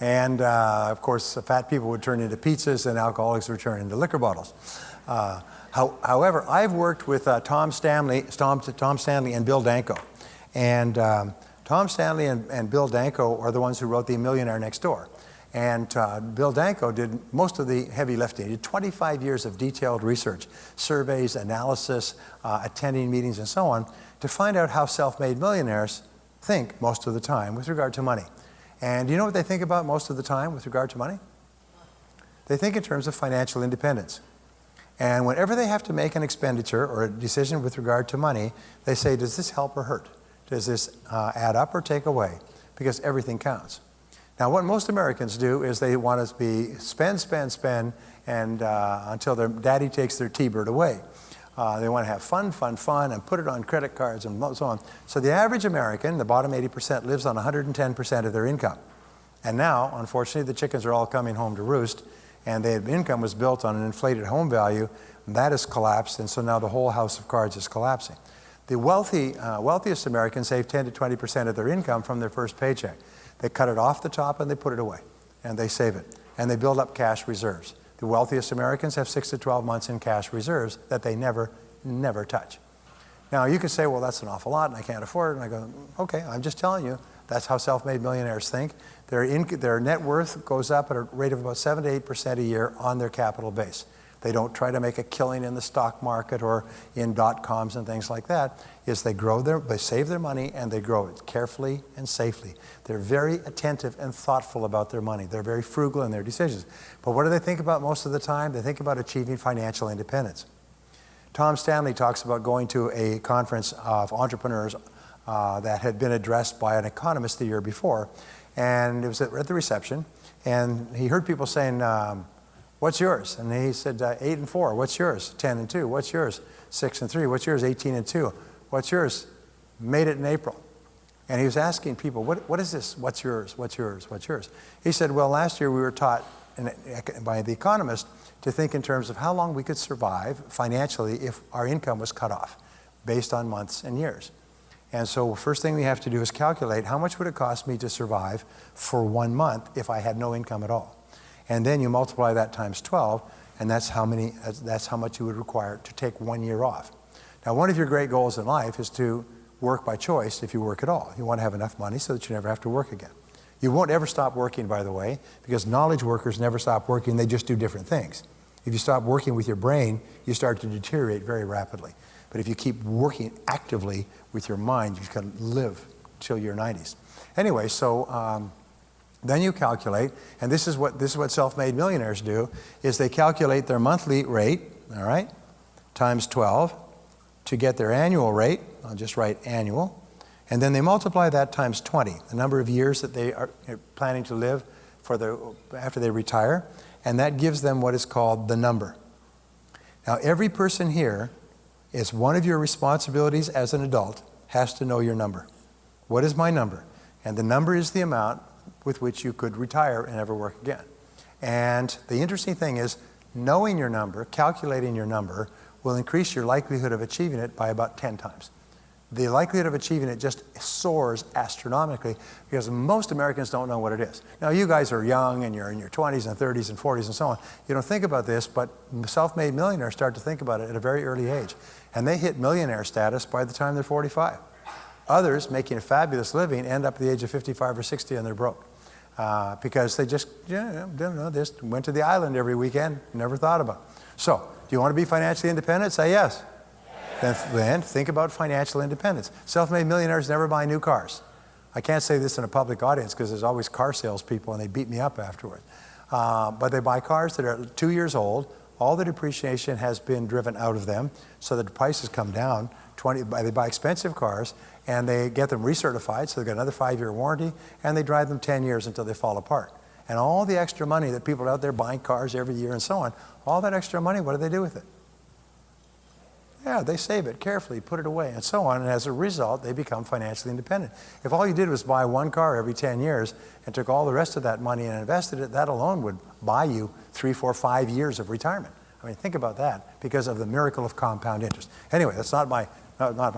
And of course, fat people would turn into pizzas and alcoholics would turn into liquor bottles. However, I've worked with Tom Stanley and Bill Danko. And Tom Stanley and Bill Danko are the ones who wrote The Millionaire Next Door. And Bill Danko did most of the heavy lifting. He did 25 years of detailed research, surveys, analysis, attending meetings, and so on, to find out how self-made millionaires think most of the time with regard to money. And do you know what they think about most of the time with regard to money? They think in terms of financial independence. And whenever they have to make an expenditure or a decision with regard to money, they say, does this help or hurt? Does this add up or take away? Because everything counts. Now, what most Americans do is they want to be spend, and until their daddy takes their T-bird away. They want to have fun, and put it on credit cards and so on. So the average American, the bottom 80%, lives on 110% of their income. And now, unfortunately, the chickens are all coming home to roost, and their income was built on an inflated home value, and that has collapsed, and so now the whole house of cards is collapsing. The wealthiest Americans save 10 to 20% of their income from their first paycheck. They cut it off the top and they put it away, and they save it, and they build up cash reserves. The wealthiest Americans have 6 to 12 months in cash reserves that they never touch. Now, you could say, well, that's an awful lot, and I can't afford it, and I go, okay, I'm just telling you, that's how self-made millionaires think. Their net worth goes up at a rate of about 7 to 8% a year on their capital base. They don't try to make a killing in the stock market or in .coms and things like that. They save their money and they grow it carefully and safely. They're very attentive and thoughtful about their money. They're very frugal in their decisions. But what do they think about most of the time? They think about achieving financial independence. Tom Stanley talks about going to a conference of entrepreneurs that had been addressed by an economist the year before. And it was at the reception. And he heard people saying, what's yours? And he said, 8 and 4. What's yours? 10 and 2. What's yours? 6 and 3. What's yours? 18 and 2. What's yours? Made it in April. And he was asking people, what is this? What's yours? What's yours? What's yours? He said, well, last year we were taught by the economist to think in terms of how long we could survive financially if our income was cut off based on months and years. And so first thing we have to do is calculate how much would it cost me to survive for 1 month if I had no income at all. And then you multiply that times 12, and that's how much you would require to take 1 year off. Now, one of your great goals in life is to work by choice if you work at all. You want to have enough money so that you never have to work again. You won't ever stop working, by the way, because knowledge workers never stop working. They just do different things. If you stop working with your brain, you start to deteriorate very rapidly. But if you keep working actively with your mind, you can live till your 90s. Anyway, so then you calculate, and this is what self-made millionaires do, is they calculate their monthly rate, all right, times 12 to get their annual rate. I'll just write annual. And then they multiply that times 20, the number of years that they are planning to live after they retire, and that gives them what is called the number. Now, every person here, is one of your responsibilities as an adult, has to know your number. What is my number? And the number is the amount with which you could retire and never work again. And the interesting thing is, knowing your number, calculating your number, will increase your likelihood of achieving it by about 10 times. The likelihood of achieving it just soars astronomically because most Americans don't know what it is. Now, you guys are young and you're in your 20s and 30s and 40s and so on. You don't think about this, but self-made millionaires start to think about it at a very early age. And they hit millionaire status by the time they're 45. Others, making a fabulous living, end up at the age of 55 or 60 and they're broke. Because they just, just went to the island every weekend, never thought about it. So, do you want to be financially independent? Say yes. Then think about financial independence. Self-made millionaires never buy new cars. I can't say this in a public audience because there's always car salespeople and they beat me up afterward. But they buy cars that are 2 years old. All the depreciation has been driven out of them so that the prices come down. They buy expensive cars and they get them recertified so they've got another 5-year warranty, and they drive them 10 years until they fall apart. And all the extra money that people are out there buying cars every year and so on, all that extra money, what do they do with it? Yeah, they save it carefully, put it away, and so on. And as a result, they become financially independent. If all you did was buy one car every 10 years and took all the rest of that money and invested it, that alone would buy you 3, 4, 5 years of retirement. I mean, think about that because of the miracle of compound interest. Anyway, that's not my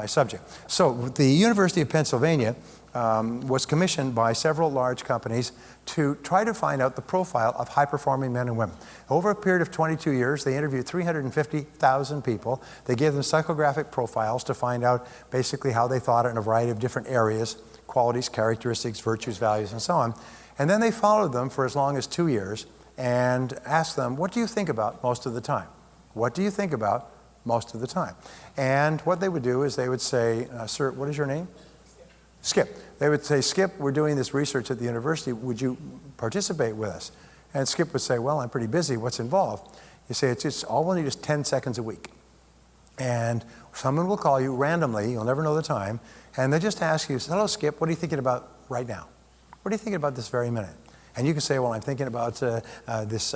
subject. So the University of Pennsylvania was commissioned by several large companies to try to find out the profile of high-performing men and women. Over a period of 22 years, they interviewed 350,000 people. They gave them psychographic profiles to find out basically how they thought in a variety of different areas, qualities, characteristics, virtues, values, and so on. And then they followed them for as long as 2 years and asked them, what do you think about most of the time? What do you think about most of the time? And what they would do is they would say, sir, what is your name? Skip. They would say, Skip, we're doing this research at the university. Would you participate with us? And Skip would say, well, I'm pretty busy. What's involved? You say, it's just, all we'll need is 10 seconds a week. And someone will call you randomly, you'll never know the time, and they just ask you, hello, Skip, what are you thinking about right now? What are you thinking about this very minute? And you can say, well, I'm thinking about this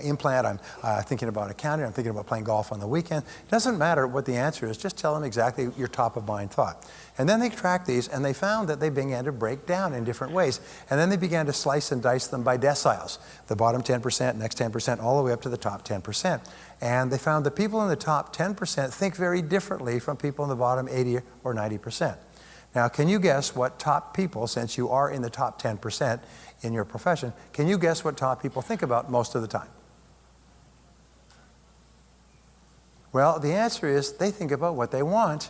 implant, I'm thinking about accounting, I'm thinking about playing golf on the weekend. It doesn't matter what the answer is, just tell them exactly your top of mind thought. And then they tracked these, and they found that they began to break down in different ways. And then they began to slice and dice them by deciles. The bottom 10%, next 10%, all the way up to the top 10%. And they found that people in the top 10% think very differently from people in the bottom 80 or 90%. Now, can you guess what top people, since you are in the top 10% in your profession, can you guess what top people think about most of the time? Well, the answer is they think about what they want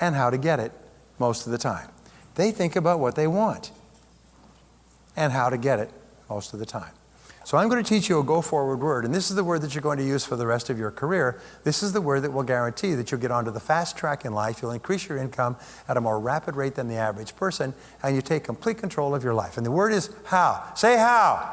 and how to get it most of the time. They think about what they want and how to get it most of the time. So I'm going to teach you a go-forward word, and this is the word that you're going to use for the rest of your career. This is the word that will guarantee that you'll get onto the fast track in life, you'll increase your income at a more rapid rate than the average person, and you take complete control of your life. And the word is how. Say how.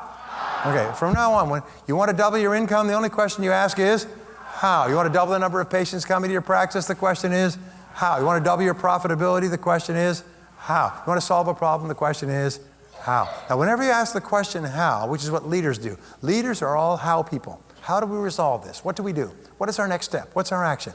Okay, from now on, when you want to double your income, the only question you ask is how. You want to double the number of patients coming to your practice, the question is how. You want to double your profitability, the question is how. You want to solve a problem, the question is how. Now, whenever you ask the question how, which is what leaders do, leaders are all how people. How do we resolve this? What do we do? What is our next step? What's our action?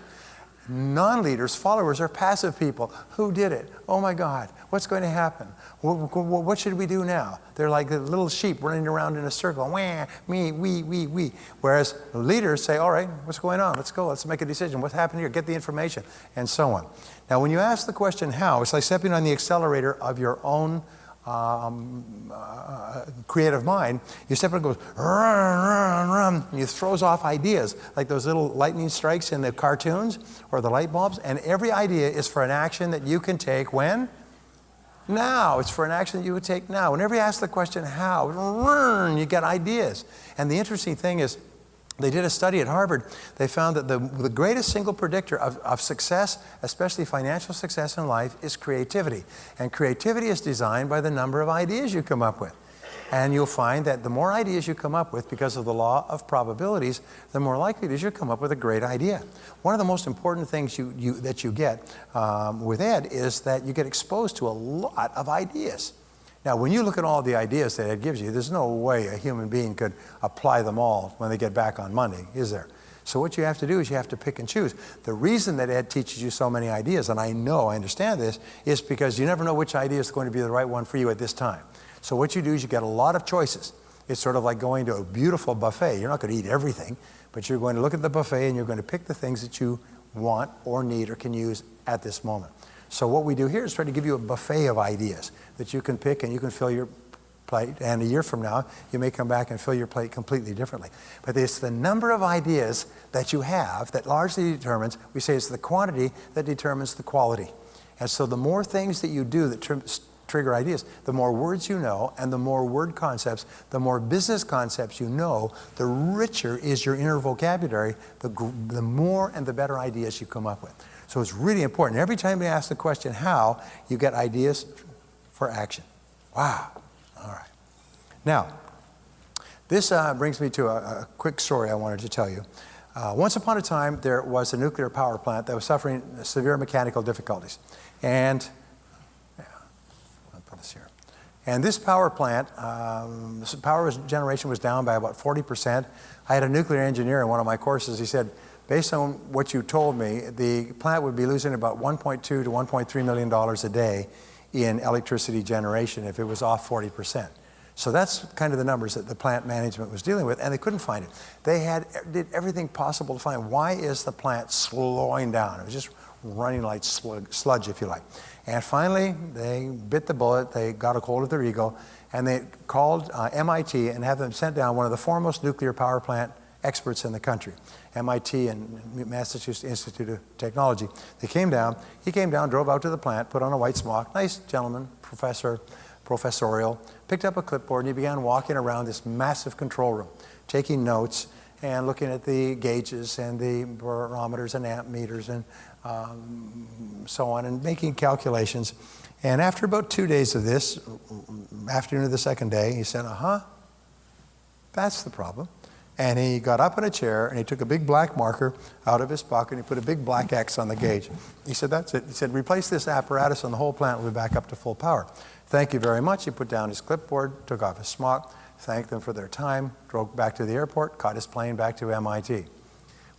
Non-leaders, followers, are passive people. Who did it? Oh my God, what's going to happen? What should we do now? They're like the little sheep running around in a circle. Wah, me, we. Whereas leaders say, all right, what's going on? Let's go, let's make a decision. What's happening here? Get the information, and so on. Now, when you ask the question how, it's like stepping on the accelerator of your own creative mind. You step and it goes, run, run, and it throws off ideas, like those little lightning strikes in the cartoons or the light bulbs, and every idea is for an action that you can take when? Now. It's for an action that you would take now. Whenever you ask the question how, run, you get ideas. And the interesting thing is, they did a study at Harvard. They found that the greatest single predictor of success, especially financial success in life, is creativity. And creativity is designed by the number of ideas you come up with. And you'll find that the more ideas you come up with, because of the law of probabilities, the more likely it is you'll come up with a great idea. One of the most important things that you get with Ed is that you get exposed to a lot of ideas. Now, when you look at all the ideas that Ed gives you, there's no way a human being could apply them all when they get back on Monday, is there? So what you have to do is you have to pick and choose. The reason that Ed teaches you so many ideas, and I understand this, is because you never know which idea is going to be the right one for you at this time. So what you do is you get a lot of choices. It's sort of like going to a beautiful buffet. You're not going to eat everything, but you're going to look at the buffet and you're going to pick the things that you want or need or can use at this moment. So what we do here is try to give you a buffet of ideas that you can pick and you can fill your plate. And a year from now, you may come back and fill your plate completely differently. But it's the number of ideas that you have that largely determines, we say it's the quantity that determines the quality. And so the more things that you do that trigger ideas, the more words you know, and the more word concepts, the more business concepts you know, the richer is your inner vocabulary, the more and the better ideas you come up with. So it's really important. Every time you ask the question how, you get ideas for action. Wow. All right. Now, this brings me to a quick story I wanted to tell you. Once upon a time, there was a nuclear power plant that was suffering severe mechanical difficulties. And I'll put this here. And this power plant, power generation was down by about 40%. I had a nuclear engineer in one of my courses. He said, based on what you told me, the plant would be losing about $1.2 to $1.3 million a day in electricity generation if it was off 40%. So that's kind of the numbers that the plant management was dealing with, and they couldn't find it. They did everything possible to find, why is the plant slowing down? It was just running like sludge, if you like. And finally, they bit the bullet, they got a hold of their ego, and they called MIT and had them sent down one of the foremost nuclear power plant experts in the country, MIT and Massachusetts Institute of Technology. They came down, he came down, drove out to the plant, put on a white smock, nice gentleman, professorial, picked up a clipboard and he began walking around this massive control room, taking notes and looking at the gauges and the barometers and amp meters and so on, and making calculations. And after about 2 days of this, afternoon of the second day, he said, that's the problem. And he got up in a chair and he took a big black marker out of his pocket and he put a big black X on the gauge. He said, that's it. He said, replace this apparatus and the whole plant will be back up to full power. Thank you very much. He put down his clipboard, took off his smock, thanked them for their time, drove back to the airport, caught his plane back to MIT.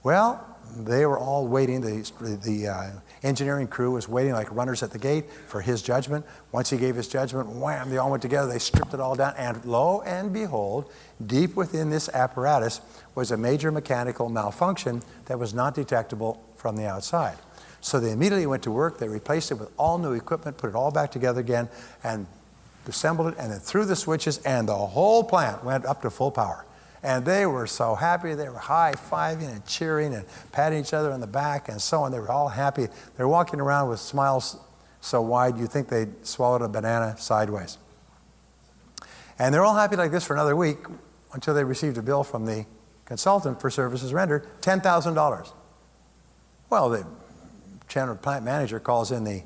Well, they were all waiting. The engineering crew was waiting like runners at the gate for his judgment. Once he gave his judgment, wham, they all went together. They stripped it all down. And lo and behold, deep within this apparatus was a major mechanical malfunction that was not detectable from the outside. So they immediately went to work. They replaced it with all new equipment, put it all back together again, and assembled it, and then threw the switches, and the whole plant went up to full power. And they were so happy. They were high-fiving and cheering and patting each other on the back and so on. They were all happy. They were walking around with smiles so wide you'd think they'd swallowed a banana sideways. And they're all happy like this for another week until they received a bill from the consultant for services rendered, $10,000. Well, the general plant manager calls in the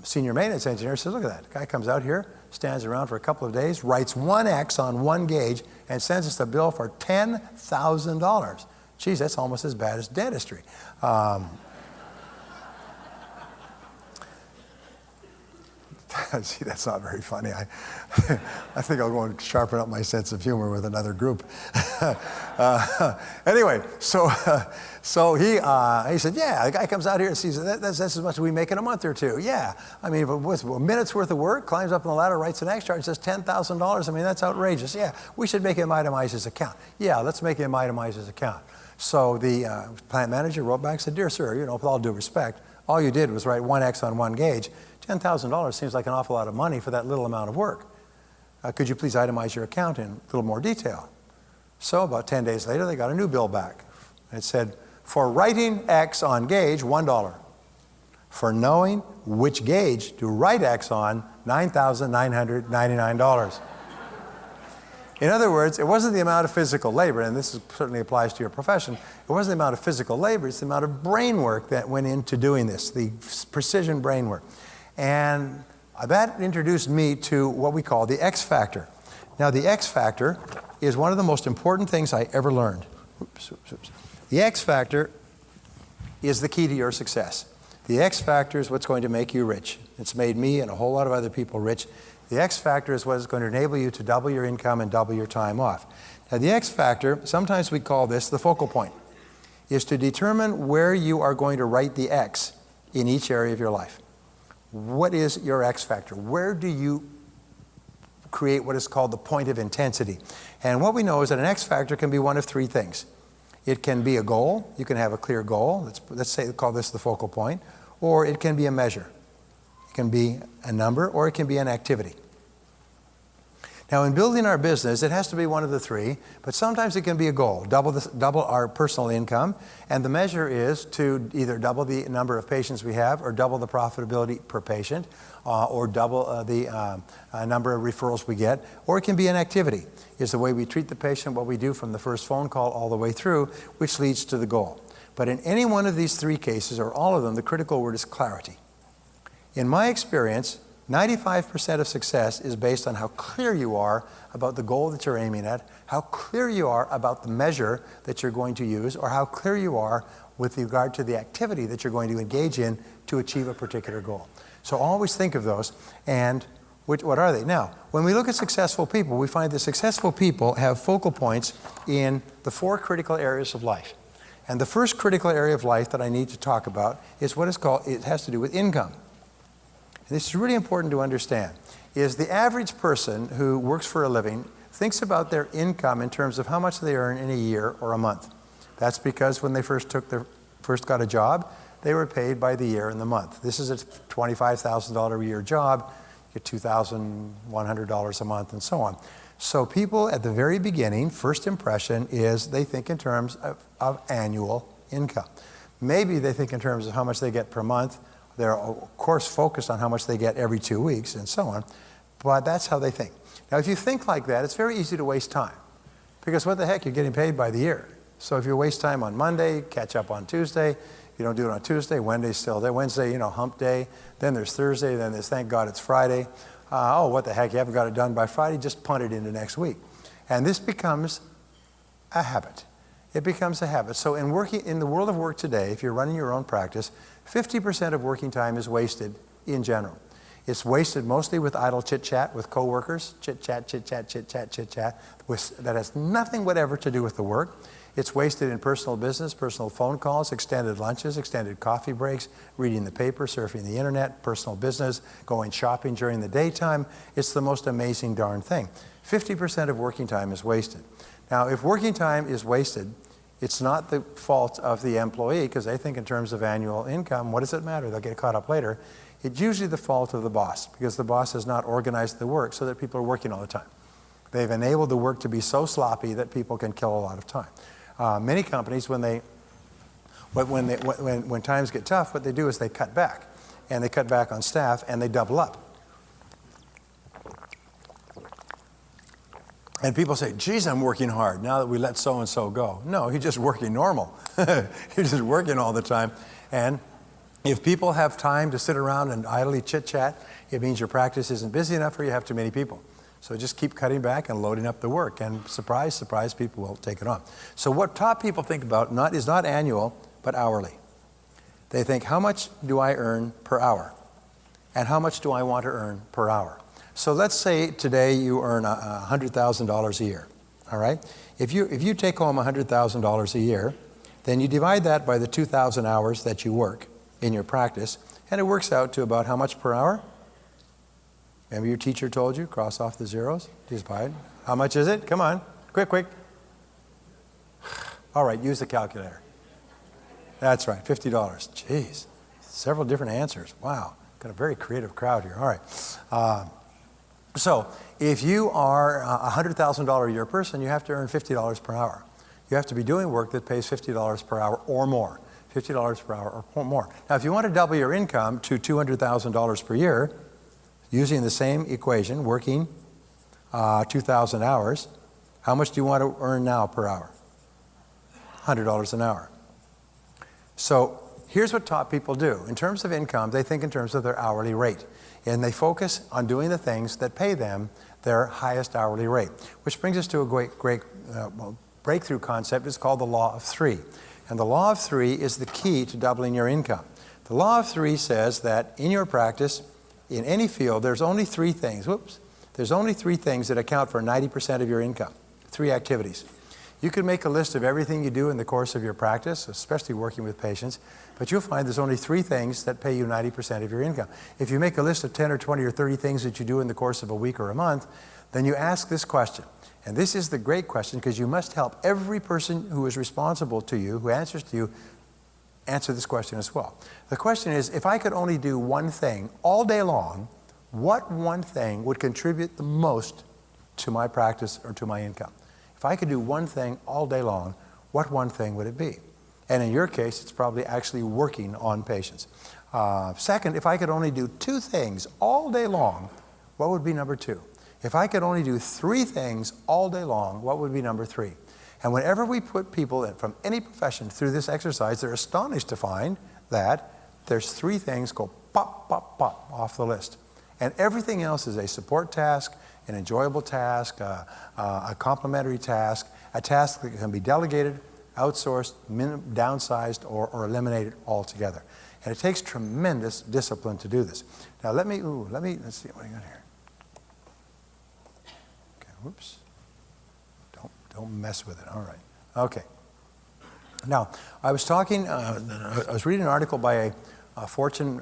senior maintenance engineer, says, look at that. The guy comes out here, stands around for a couple of days, writes one X on one gauge, and sends us a bill for $10,000. Geez, that's almost as bad as dentistry. See, that's not very funny. I think I'll go and sharpen up my sense of humor with another group. Anyway, so he said, yeah, the guy comes out here and sees that's as much as we make in a month or two. Yeah, I mean, with a minute's worth of work, climbs up on the ladder, writes an X chart, and says $10,000. I mean, that's outrageous. Yeah, we should make him itemize his account. Yeah, let's make him itemize his account. So the plant manager wrote back and said, dear sir, with all due respect, all you did was write one X on one gauge. $10,000 seems like an awful lot of money for that little amount of work. Could you please itemize your account in a little more detail? So about 10 days later, they got a new bill back. It said, for writing X on gauge, $1. For knowing which gauge to write X on, $9,999. In other words, it wasn't the amount of physical labor, and this certainly applies to your profession, it wasn't the amount of physical labor, it's the amount of brain work that went into doing this, the precision brain work. And that introduced me to what we call the X factor. Now, the X factor is one of the most important things I ever learned. The X factor is the key to your success. The X factor is what's going to make you rich. It's made me and a whole lot of other people rich. The X factor is what is going to enable you to double your income and double your time off. Now, the X factor, sometimes we call this the focal point, is to determine where you are going to write the X in each area of your life. What is your X factor? Where do you create what is called the point of intensity? And what we know is that an X factor can be one of three things. It can be a goal. You can have a clear goal. Let's say, call this the focal point. Or it can be a measure. It can be a number, or it can be an activity. Now, in building our business, it has to be one of the three, but sometimes it can be a goal, double our personal income, and the measure is to either double the number of patients we have, or double the profitability per patient, or double the number of referrals we get, or it can be an activity. It's the way we treat the patient, what we do from the first phone call all the way through, which leads to the goal. But in any one of these three cases, or all of them, the critical word is clarity. In my experience, 95% of success is based on how clear you are about the goal that you're aiming at, how clear you are about the measure that you're going to use, or how clear you are with regard to the activity that you're going to engage in to achieve a particular goal. So always think of those, and what are they? Now, when we look at successful people, we find that successful people have focal points in the four critical areas of life. And the first critical area of life that I need to talk about is what is called, it has to do with income. This is really important to understand, is the average person who works for a living thinks about their income in terms of how much they earn in a year or a month. That's because when they first got a job, they were paid by the year and the month. This is a $25,000 a year job, you get $2,100 a month and so on. So people at the very beginning, first impression is they think in terms of annual income. Maybe they think in terms of how much they get per month, They're, of course, focused on how much they get every 2 weeks and so on, but that's how they think. Now, if you think like that, it's very easy to waste time, because what the heck, you're getting paid by the year. So if you waste time on Monday, catch up on Tuesday. You don't do it on Tuesday, Wednesday's still there. Wednesday, hump day. Then there's Thursday, then there's thank God it's Friday. Oh, what the heck, you haven't got it done by Friday, just punt it into next week. And this becomes a habit. It becomes a habit. So in the world of work today, if you're running your own practice, 50% of working time is wasted in general. It's wasted mostly with idle chit-chat with coworkers, chit-chat, chit-chat, chit-chat, chit-chat, that has nothing whatever to do with the work. It's wasted in personal business, personal phone calls, extended lunches, extended coffee breaks, reading the paper, surfing the internet, personal business, going shopping during the daytime. It's the most amazing darn thing. 50% of working time is wasted. Now, if working time is wasted, it's not the fault of the employee, because they think in terms of annual income. What does it matter? They'll get caught up later. It's usually the fault of the boss, because the boss has not organized the work so that people are working all the time. They've enabled the work to be so sloppy that people can kill a lot of time. Many companies, when times get tough, what they do is they cut back. And they cut back on staff, and they double up. And people say, geez, I'm working hard now that we let so-and-so go. No, you're just working normal. You're just working all the time. And if people have time to sit around and idly chit-chat, it means your practice isn't busy enough or you have too many people. So just keep cutting back and loading up the work. And surprise, surprise, people will take it on. So what top people think about is not annual, but hourly. They think, how much do I earn per hour? And how much do I want to earn per hour? So let's say today you earn $100,000 a year, all right? If you take home $100,000 a year, then you divide that by the 2,000 hours that you work in your practice, and it works out to about how much per hour? Remember your teacher told you, cross off the zeros, divide. How much is it? Come on, quick. All right, use the calculator. That's right, $50. Jeez, several different answers. Wow, got a very creative crowd here. All right. So if you are a $100,000 a year person, you have to earn $50 per hour. You have to be doing work that pays $50 per hour or more. $50 per hour or more. Now, if you want to double your income to $200,000 per year, using the same equation, working 2,000 hours, how much do you want to earn now per hour? $100 an hour. So here's what top people do. In terms of income, they think in terms of their hourly rate. And they focus on doing the things that pay them their highest hourly rate. Which brings us to a great breakthrough concept. It's called the Law of Three. And the Law of Three is the key to doubling your income. The Law of Three says that in your practice, in any field, there's only three things. There's only three things that account for 90% of your income. Three activities. You can make a list of everything you do in the course of your practice, especially working with patients, but you'll find there's only three things that pay you 90% of your income. If you make a list of 10 or 20 or 30 things that you do in the course of a week or a month, then you ask this question. And this is the great question, because you must help every person who is responsible to you, who answers to you, answer this question as well. The question is, if I could only do one thing all day long, what one thing would contribute the most to my practice or to my income? If I could do one thing all day long, what one thing would it be? And in your case, it's probably actually working on patients. Second, if I could only do two things all day long, what would be number two? If I could only do three things all day long, what would be number three? And whenever we put people from any profession through this exercise, they're astonished to find that there's three things go pop, pop, pop off the list. And everything else is a support task, an enjoyable task, a complementary task, a task that can be delegated, outsourced, downsized, or eliminated altogether. And it takes tremendous discipline to do this. Now let's see what I got here. Okay, whoops. Don't mess with it. All right. Okay. Now, I was reading an article by a Fortune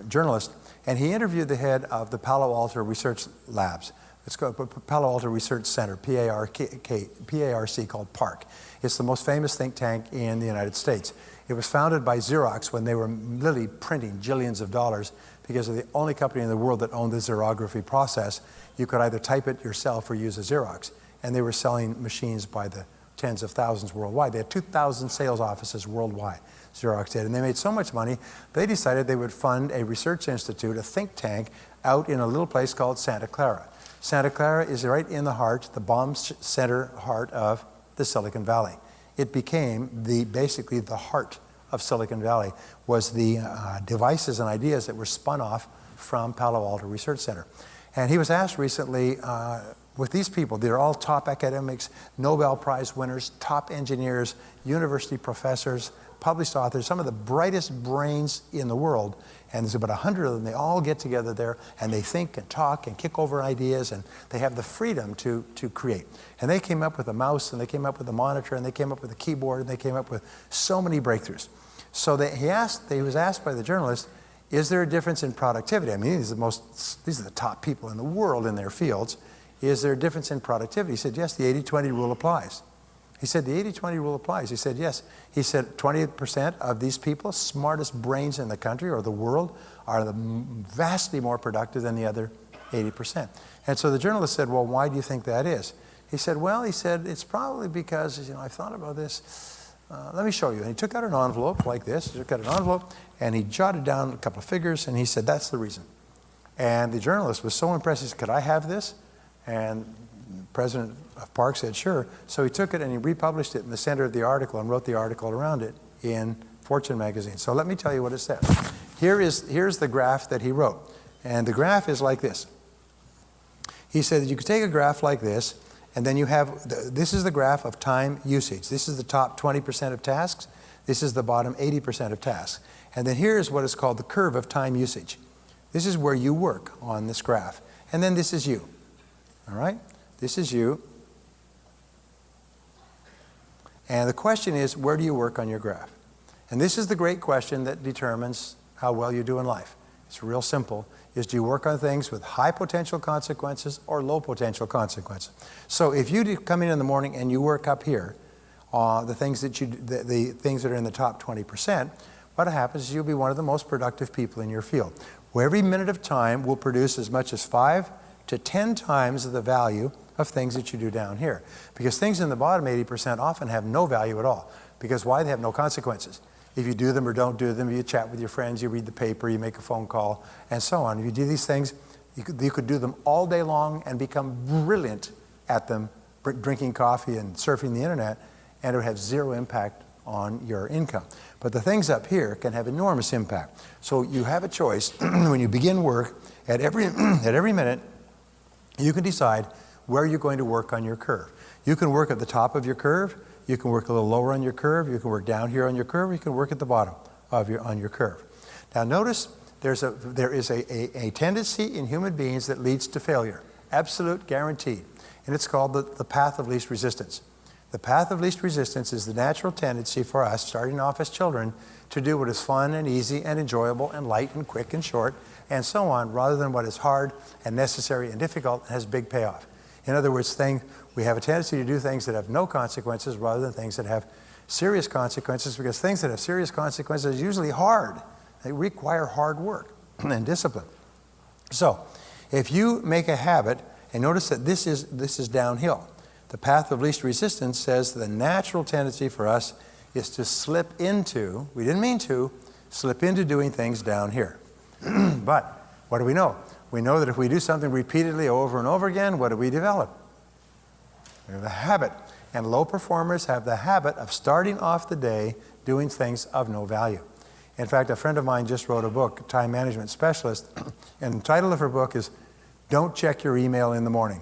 journalist, and he interviewed the head of the Palo Alto Research Labs. It's called Palo Alto Research Center, P-A-R-C, called PARC. It's the most famous think tank in the United States. It was founded by Xerox when they were literally printing jillions of dollars, because they're the only company in the world that owned the xerography process. You could either type it yourself or use a Xerox. And they were selling machines by tens of thousands worldwide. They had 2,000 sales offices worldwide, Xerox did. And they made so much money, they decided they would fund a research institute, a think tank, out in a little place called Santa Clara. Santa Clara is right in the heart, the bomb center heart of the Silicon Valley. It became basically the heart of Silicon Valley, was the devices and ideas that were spun off from Palo Alto Research Center. And he was asked recently, with these people, they're all top academics, Nobel Prize winners, top engineers, university professors, published authors, some of the brightest brains in the world, and there's about 100 of them. They all get together there, and they think and talk and kick over ideas, and they have the freedom to create. And they came up with a mouse, and they came up with a monitor, and they came up with a keyboard, and they came up with so many breakthroughs. So he was asked by the journalist, is there a difference in productivity? I mean, these are the top people in the world in their fields. Is there a difference in productivity? He said, yes, the 80-20 rule applies. He said, the 80-20 rule applies. He said, yes. He said, 20% of these people, smartest brains in the country or the world, are vastly more productive than the other 80%. And so the journalist said, well, why do you think that is? He said, well, it's probably because, I've thought about this. Let me show you. And he took out an envelope like this. He took out an envelope, and he jotted down a couple of figures, and he said, that's the reason. And the journalist was so impressed. He said, could I have this? And the president of Park said, sure. So he took it and he republished it in the center of the article and wrote the article around it in Fortune magazine. So let me tell you what it said. Here's the graph that he wrote. And the graph is like this. He said that you could take a graph like this, and then you have, this is the graph of time usage. This is the top 20% of tasks. This is the bottom 80% of tasks. And then here's what is called the curve of time usage. This is where you work on this graph. And then this is you. All right? This is you. And the question is, where do you work on your graph? And this is the great question that determines how well you do in life. It's real simple. Do you work on things with high potential consequences or low potential consequences? So if you come in the morning and you work up here, the things that are in the top 20%, what happens is you'll be one of the most productive people in your field. Where every minute of time will produce as much as 5 to 10 times the value of things that you do down here. Because things in the bottom 80% often have no value at all. Because why? They have no consequences. If you do them or don't do them, you chat with your friends, you read the paper, you make a phone call, and so on. If you do these things, you could do them all day long and become brilliant at them, drinking coffee and surfing the internet, and it would have zero impact on your income. But the things up here can have enormous impact. So you have a choice when you begin work at every minute. You can decide where you're going to work on your curve. You can work at the top of your curve, you can work a little lower on your curve, you can work down here on your curve, you can work at the bottom of your curve. Now notice there is a tendency in human beings that leads to failure, absolute guaranteed, and it's called the path of least resistance. The path of least resistance is the natural tendency for us, starting off as children, to do what is fun and easy and enjoyable and light and quick and short and so on, rather than what is hard and necessary and difficult and has big payoff. In other words, we have a tendency to do things that have no consequences rather than things that have serious consequences, because things that have serious consequences are usually hard. They require hard work and discipline. So if you make a habit, and notice that this is downhill. The path of least resistance says the natural tendency for us is to slip into, we didn't mean to, slip into doing things down here. But what do we know? We know that if we do something repeatedly over and over again, what do we develop? We have a habit. And low performers have the habit of starting off the day doing things of no value. In fact, a friend of mine just wrote a book, Time Management Specialist, and the title of her book is Don't Check Your Email in the Morning.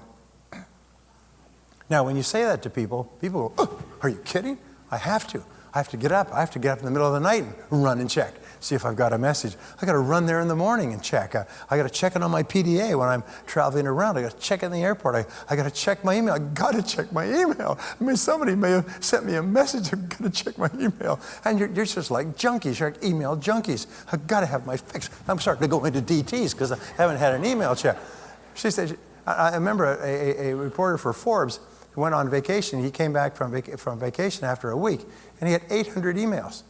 Now, when you say that to people go, oh, are you kidding? I have to. I have to get up. I have to get up in the middle of the night and run and check, see if I've got a message. I got to run there in the morning and check. I got to check it on my PDA when I'm traveling around. I got to check it in the airport. I got to check my email. I got to check my email. I mean, somebody may have sent me a message. I've got to check my email. And you're just like junkies. You're like email junkies. I've got to have my fix. I'm starting to go into DTs because I haven't had an email check. She said, I remember a reporter for Forbes who went on vacation. He came back from vacation after a week, and he had 800 emails.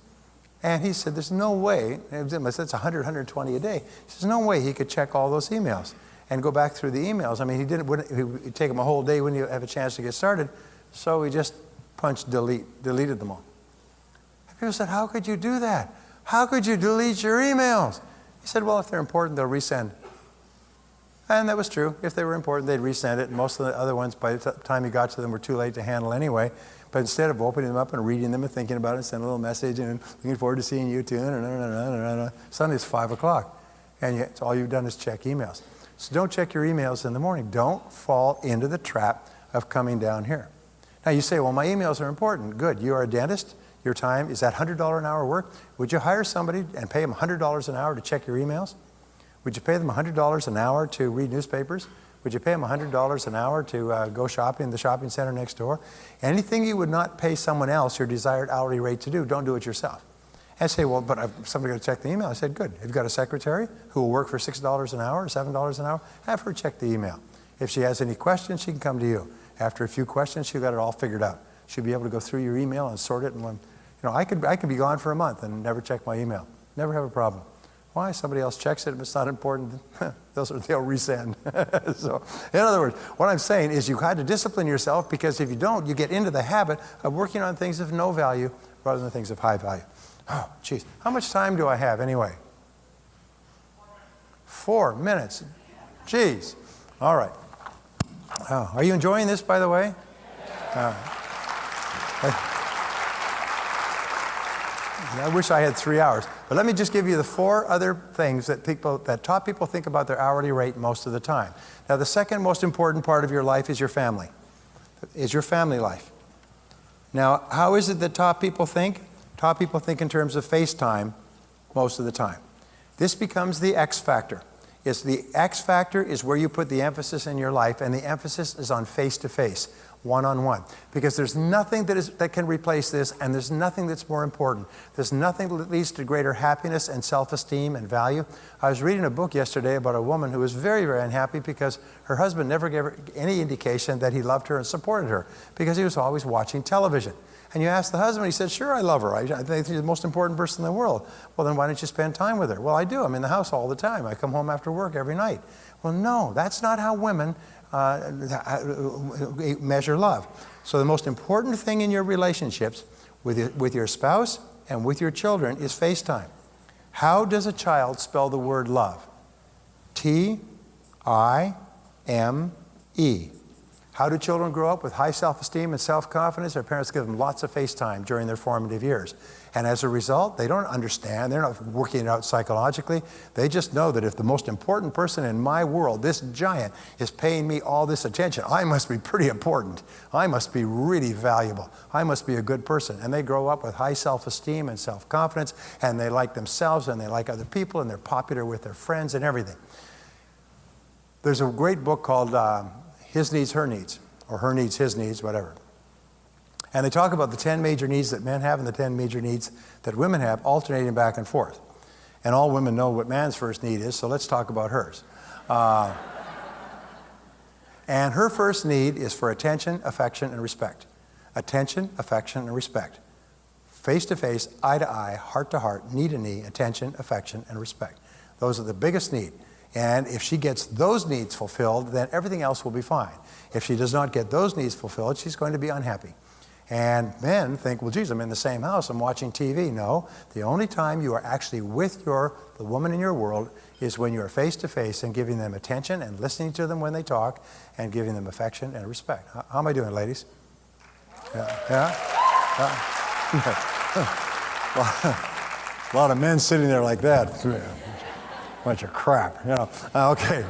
And he said, there's no way, that's 100, 120 a day. He says, no way he could check all those emails and go back through the emails. I mean, it would take him a whole day when you have a chance to get started. So he just punch delete, deleted them all. And people said, how could you do that? How could you delete your emails? He said, well, if they're important, they'll resend. And that was true. If they were important, they'd resend it. And most of the other ones, by the time you got to them, were too late to handle anyway. But instead of opening them up and reading them and thinking about it, send a little message and looking forward to seeing you too. Suddenly it's 5 o'clock. And all you've done is check emails. So don't check your emails in the morning. Don't fall into the trap of coming down here. Now you say, well, my emails are important. Good. You are a dentist. Your time, is that $100 an hour work? Would you hire somebody and pay them $100 an hour to check your emails? Would you pay them $100 an hour to read newspapers? Would you pay them $100 an hour to go shopping in the shopping center next door? Anything you would not pay someone else your desired hourly rate to do, don't do it yourself. And say, well, but somebody got to check the email. I said, good. If you've got a secretary who will work for $6 an hour or $7 an hour, have her check the email. If she has any questions, she can come to you. After a few questions, she'll got it all figured out. She'll be able to go through your email and sort it in one. You know, I could be gone for a month and never check my email. Never have a problem. Why? Somebody else checks it. If it's not important, they'll resend. So, in other words, what I'm saying is you had to discipline yourself, because if you don't, you get into the habit of working on things of no value rather than things of high value. Oh, geez. How much time do I have anyway? 4 minutes. Geez. All right. Oh, are you enjoying this, by the way? I wish I had 3 hours. But let me just give you the 4 other things that top people think about their hourly rate most of the time. Now, the second most important part of your life is your family. Is your family life. Now, how is it that top people think? Top people think in terms of FaceTime most of the time. This becomes the X factor. The X factor is where you put the emphasis in your life, and the emphasis is on face-to-face, one-on-one. Because there's nothing that can replace this, and there's nothing that's more important. There's nothing that leads to greater happiness and self-esteem and value. I was reading a book yesterday about a woman who was very, very unhappy because her husband never gave her any indication that he loved her and supported her, because he was always watching television. And you ask the husband, he said, sure, I love her. I think she's the most important person in the world. Well, then why don't you spend time with her? Well, I do. I'm in the house all the time. I come home after work every night. Well, no, that's not how women measure love. So the most important thing in your relationships with your spouse and with your children is FaceTime. How does a child spell the word love? T-I-M-E. How do children grow up? With high self-esteem and self-confidence. Their parents give them lots of FaceTime during their formative years. And as a result, they don't understand. They're not working it out psychologically. They just know that if the most important person in my world, this giant, is paying me all this attention, I must be pretty important. I must be really valuable. I must be a good person. And they grow up with high self-esteem and self-confidence, and they like themselves, and they like other people, and they're popular with their friends and everything. There's a great book called His Needs, Her Needs, or Her Needs, His Needs, whatever. And they talk about the 10 major needs that men have and the 10 major needs that women have, alternating back and forth. And all women know what man's first need is, so let's talk about hers. And her first need is for attention, affection, and respect. Attention, affection, and respect. Face to face, eye to eye, heart to heart, knee to knee, attention, affection, and respect. Those are the biggest need. And if she gets those needs fulfilled, then everything else will be fine. If she does not get those needs fulfilled, she's going to be unhappy. And men think, well, geez, I'm in the same house, I'm watching TV. No, the only time you are actually with the woman in your world is when you are face to face and giving them attention and listening to them when they talk and giving them affection and respect. How am I doing, ladies? Yeah? A lot of men sitting there like that. Bunch of crap, you know. Okay,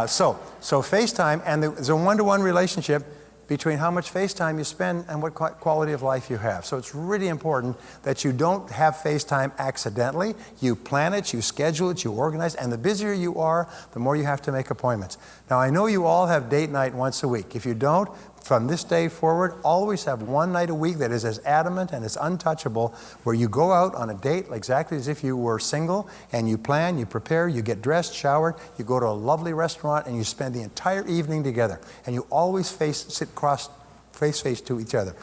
so FaceTime, and there's a one-to-one relationship between how much FaceTime you spend and what quality of life you have. So it's really important that you don't have FaceTime accidentally. You plan it, you schedule it, you organize, and the busier you are, the more you have to make appointments. Now, I know you all have date night once a week. If you don't, from this day forward, always have one night a week that is as adamant and as untouchable, where you go out on a date exactly as if you were single, and you plan, you prepare, you get dressed, showered, you go to a lovely restaurant, and you spend the entire evening together. And you always sit face to each other,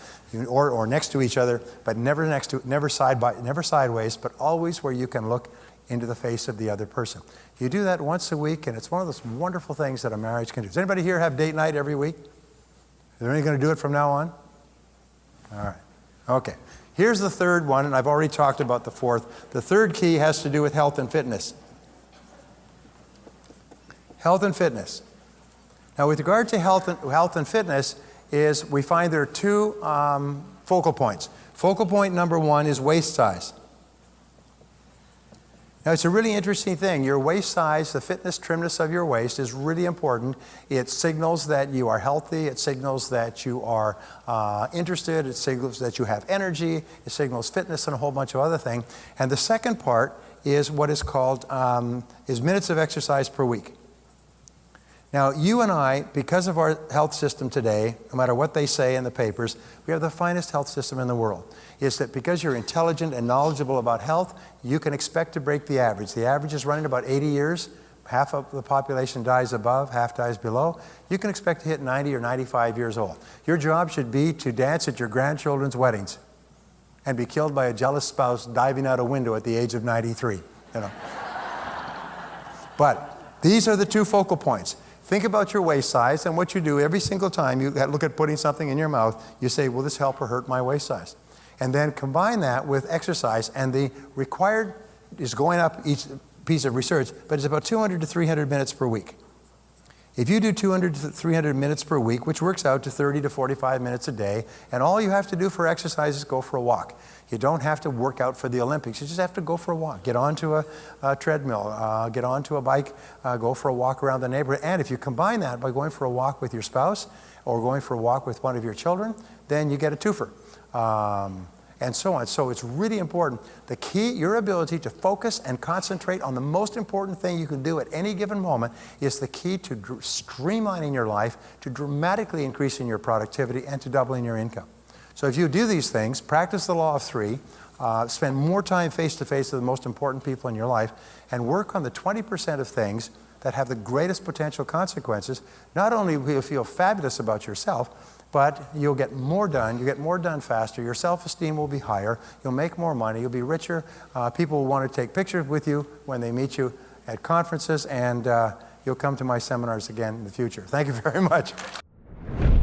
or next to each other, but never sideways, but always where you can look into the face of the other person. You do that once a week, and it's one of those wonderful things that a marriage can do. Does anybody here have date night every week? Is there anybody going to do it from now on? All right. Okay. Here's the third one, and I've already talked about the fourth. The third key has to do with health and fitness. Health and fitness. Now, with regard to health and fitness, we find there are two focal points. Focal point number one is waist size. Now, it's a really interesting thing. Your waist size, the fitness trimness of your waist is really important. It signals that you are healthy. It signals that you are interested. It signals that you have energy. It signals fitness and a whole bunch of other things. And the second part is what is called is minutes of exercise per week. Now, you and I, because of our health system today, no matter what they say in the papers, we have the finest health system in the world. It's that because you're intelligent and knowledgeable about health, you can expect to break the average. The average is running about 80 years. Half of the population dies above, half dies below. You can expect to hit 90 or 95 years old. Your job should be to dance at your grandchildren's weddings and be killed by a jealous spouse diving out a window at the age of 93. But these are the two focal points. Think about your waist size, and what you do every single time you look at putting something in your mouth, you say, will this help or hurt my waist size? And then combine that with exercise, and the required is going up each piece of research, but it's about 200 to 300 minutes per week. If you do 200 to 300 minutes per week, which works out to 30 to 45 minutes a day, and all you have to do for exercise is go for a walk. You don't have to work out for the Olympics. You just have to go for a walk. Get onto a treadmill, get onto a bike, go for a walk around the neighborhood. And if you combine that by going for a walk with your spouse or going for a walk with one of your children, then you get a twofer. And so on. So it's really important. The key, your ability to focus and concentrate on the most important thing you can do at any given moment is the key to streamlining your life, to dramatically increasing your productivity, and to doubling your income. So if you do these things, practice the law of three, spend more time face-to-face with the most important people in your life, and work on the 20% of things that have the greatest potential consequences, not only will you feel fabulous about yourself, but you'll get more done. You'll get more done faster. Your self-esteem will be higher. You'll make more money. You'll be richer. People will want to take pictures with you when they meet you at conferences, and you'll come to my seminars again in the future. Thank you very much.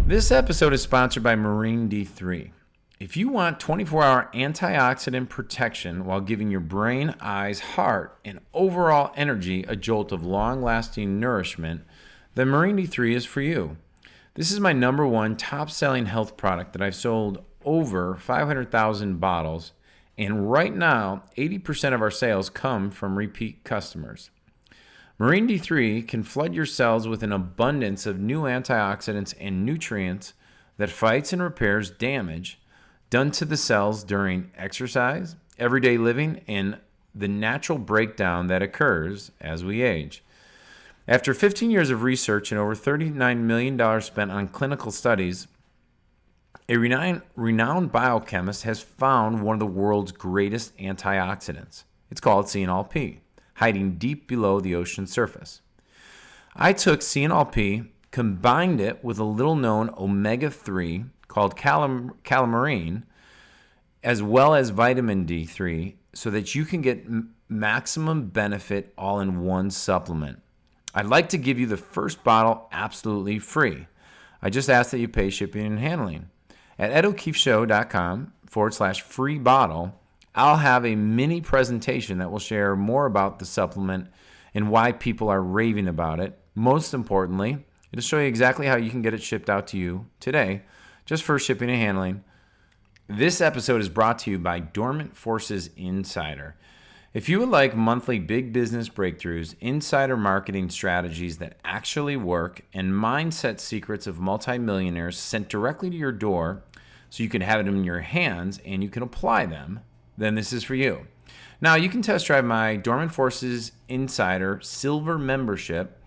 This episode is sponsored by Marine D3. If you want 24-hour antioxidant protection while giving your brain, eyes, heart, and overall energy a jolt of long-lasting nourishment, then Marine D3 is for you. This is my number one top-selling health product that I've sold over 500,000 bottles, and right now, 80% of our sales come from repeat customers. Marine D3 can flood your cells with an abundance of new antioxidants and nutrients that fights and repairs damage done to the cells during exercise, everyday living, and the natural breakdown that occurs as we age. After 15 years of research and over $39 million spent on clinical studies, a renowned biochemist has found one of the world's greatest antioxidants. It's called CNLP, hiding deep below the ocean surface. I took CNLP, combined it with a little-known omega-3 called calamine, as well as vitamin D3, so that you can get maximum benefit all in one supplement. I'd like to give you the first bottle absolutely free. I just ask that you pay shipping and handling. At edokeefeshow.com/free bottle, I'll have a mini presentation that will share more about the supplement and why people are raving about it. Most importantly, it'll show you exactly how you can get it shipped out to you today, just for shipping and handling. This episode is brought to you by Dormant Forces Insider. If you would like monthly big business breakthroughs, insider marketing strategies that actually work, and mindset secrets of multimillionaires sent directly to your door so you can have it in your hands and you can apply them, then this is for you. Now, you can test drive my Dormant Forces Insider Silver membership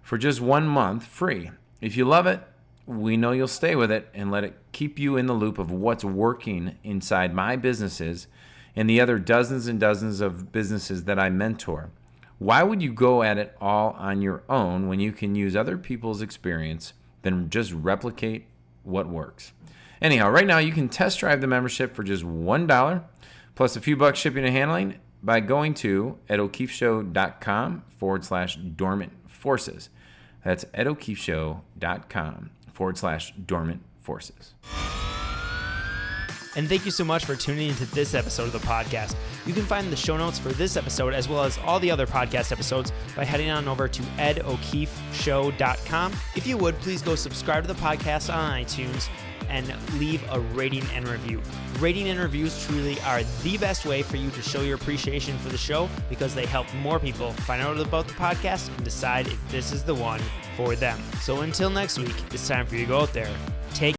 for just 1 month free. If you love it, we know you'll stay with it and let it keep you in the loop of what's working inside my businesses and the other dozens and dozens of businesses that I mentor. Why would you go at it all on your own when you can use other people's experience than just replicate what works? Anyhow, right now you can test drive the membership for just $1 plus a few bucks shipping and handling by going to edokeefeshow.com/dormant forces. That's edokeefeshow.com/dormant forces. And thank you so much for tuning into this episode of the podcast. You can find the show notes for this episode as well as all the other podcast episodes by heading on over to edokeefeshow.com. If you would, please go subscribe to the podcast on iTunes and leave a rating and review. Rating and reviews truly are the best way for you to show your appreciation for the show because they help more people find out about the podcast and decide if this is the one for them. So until next week, it's time for you to go out there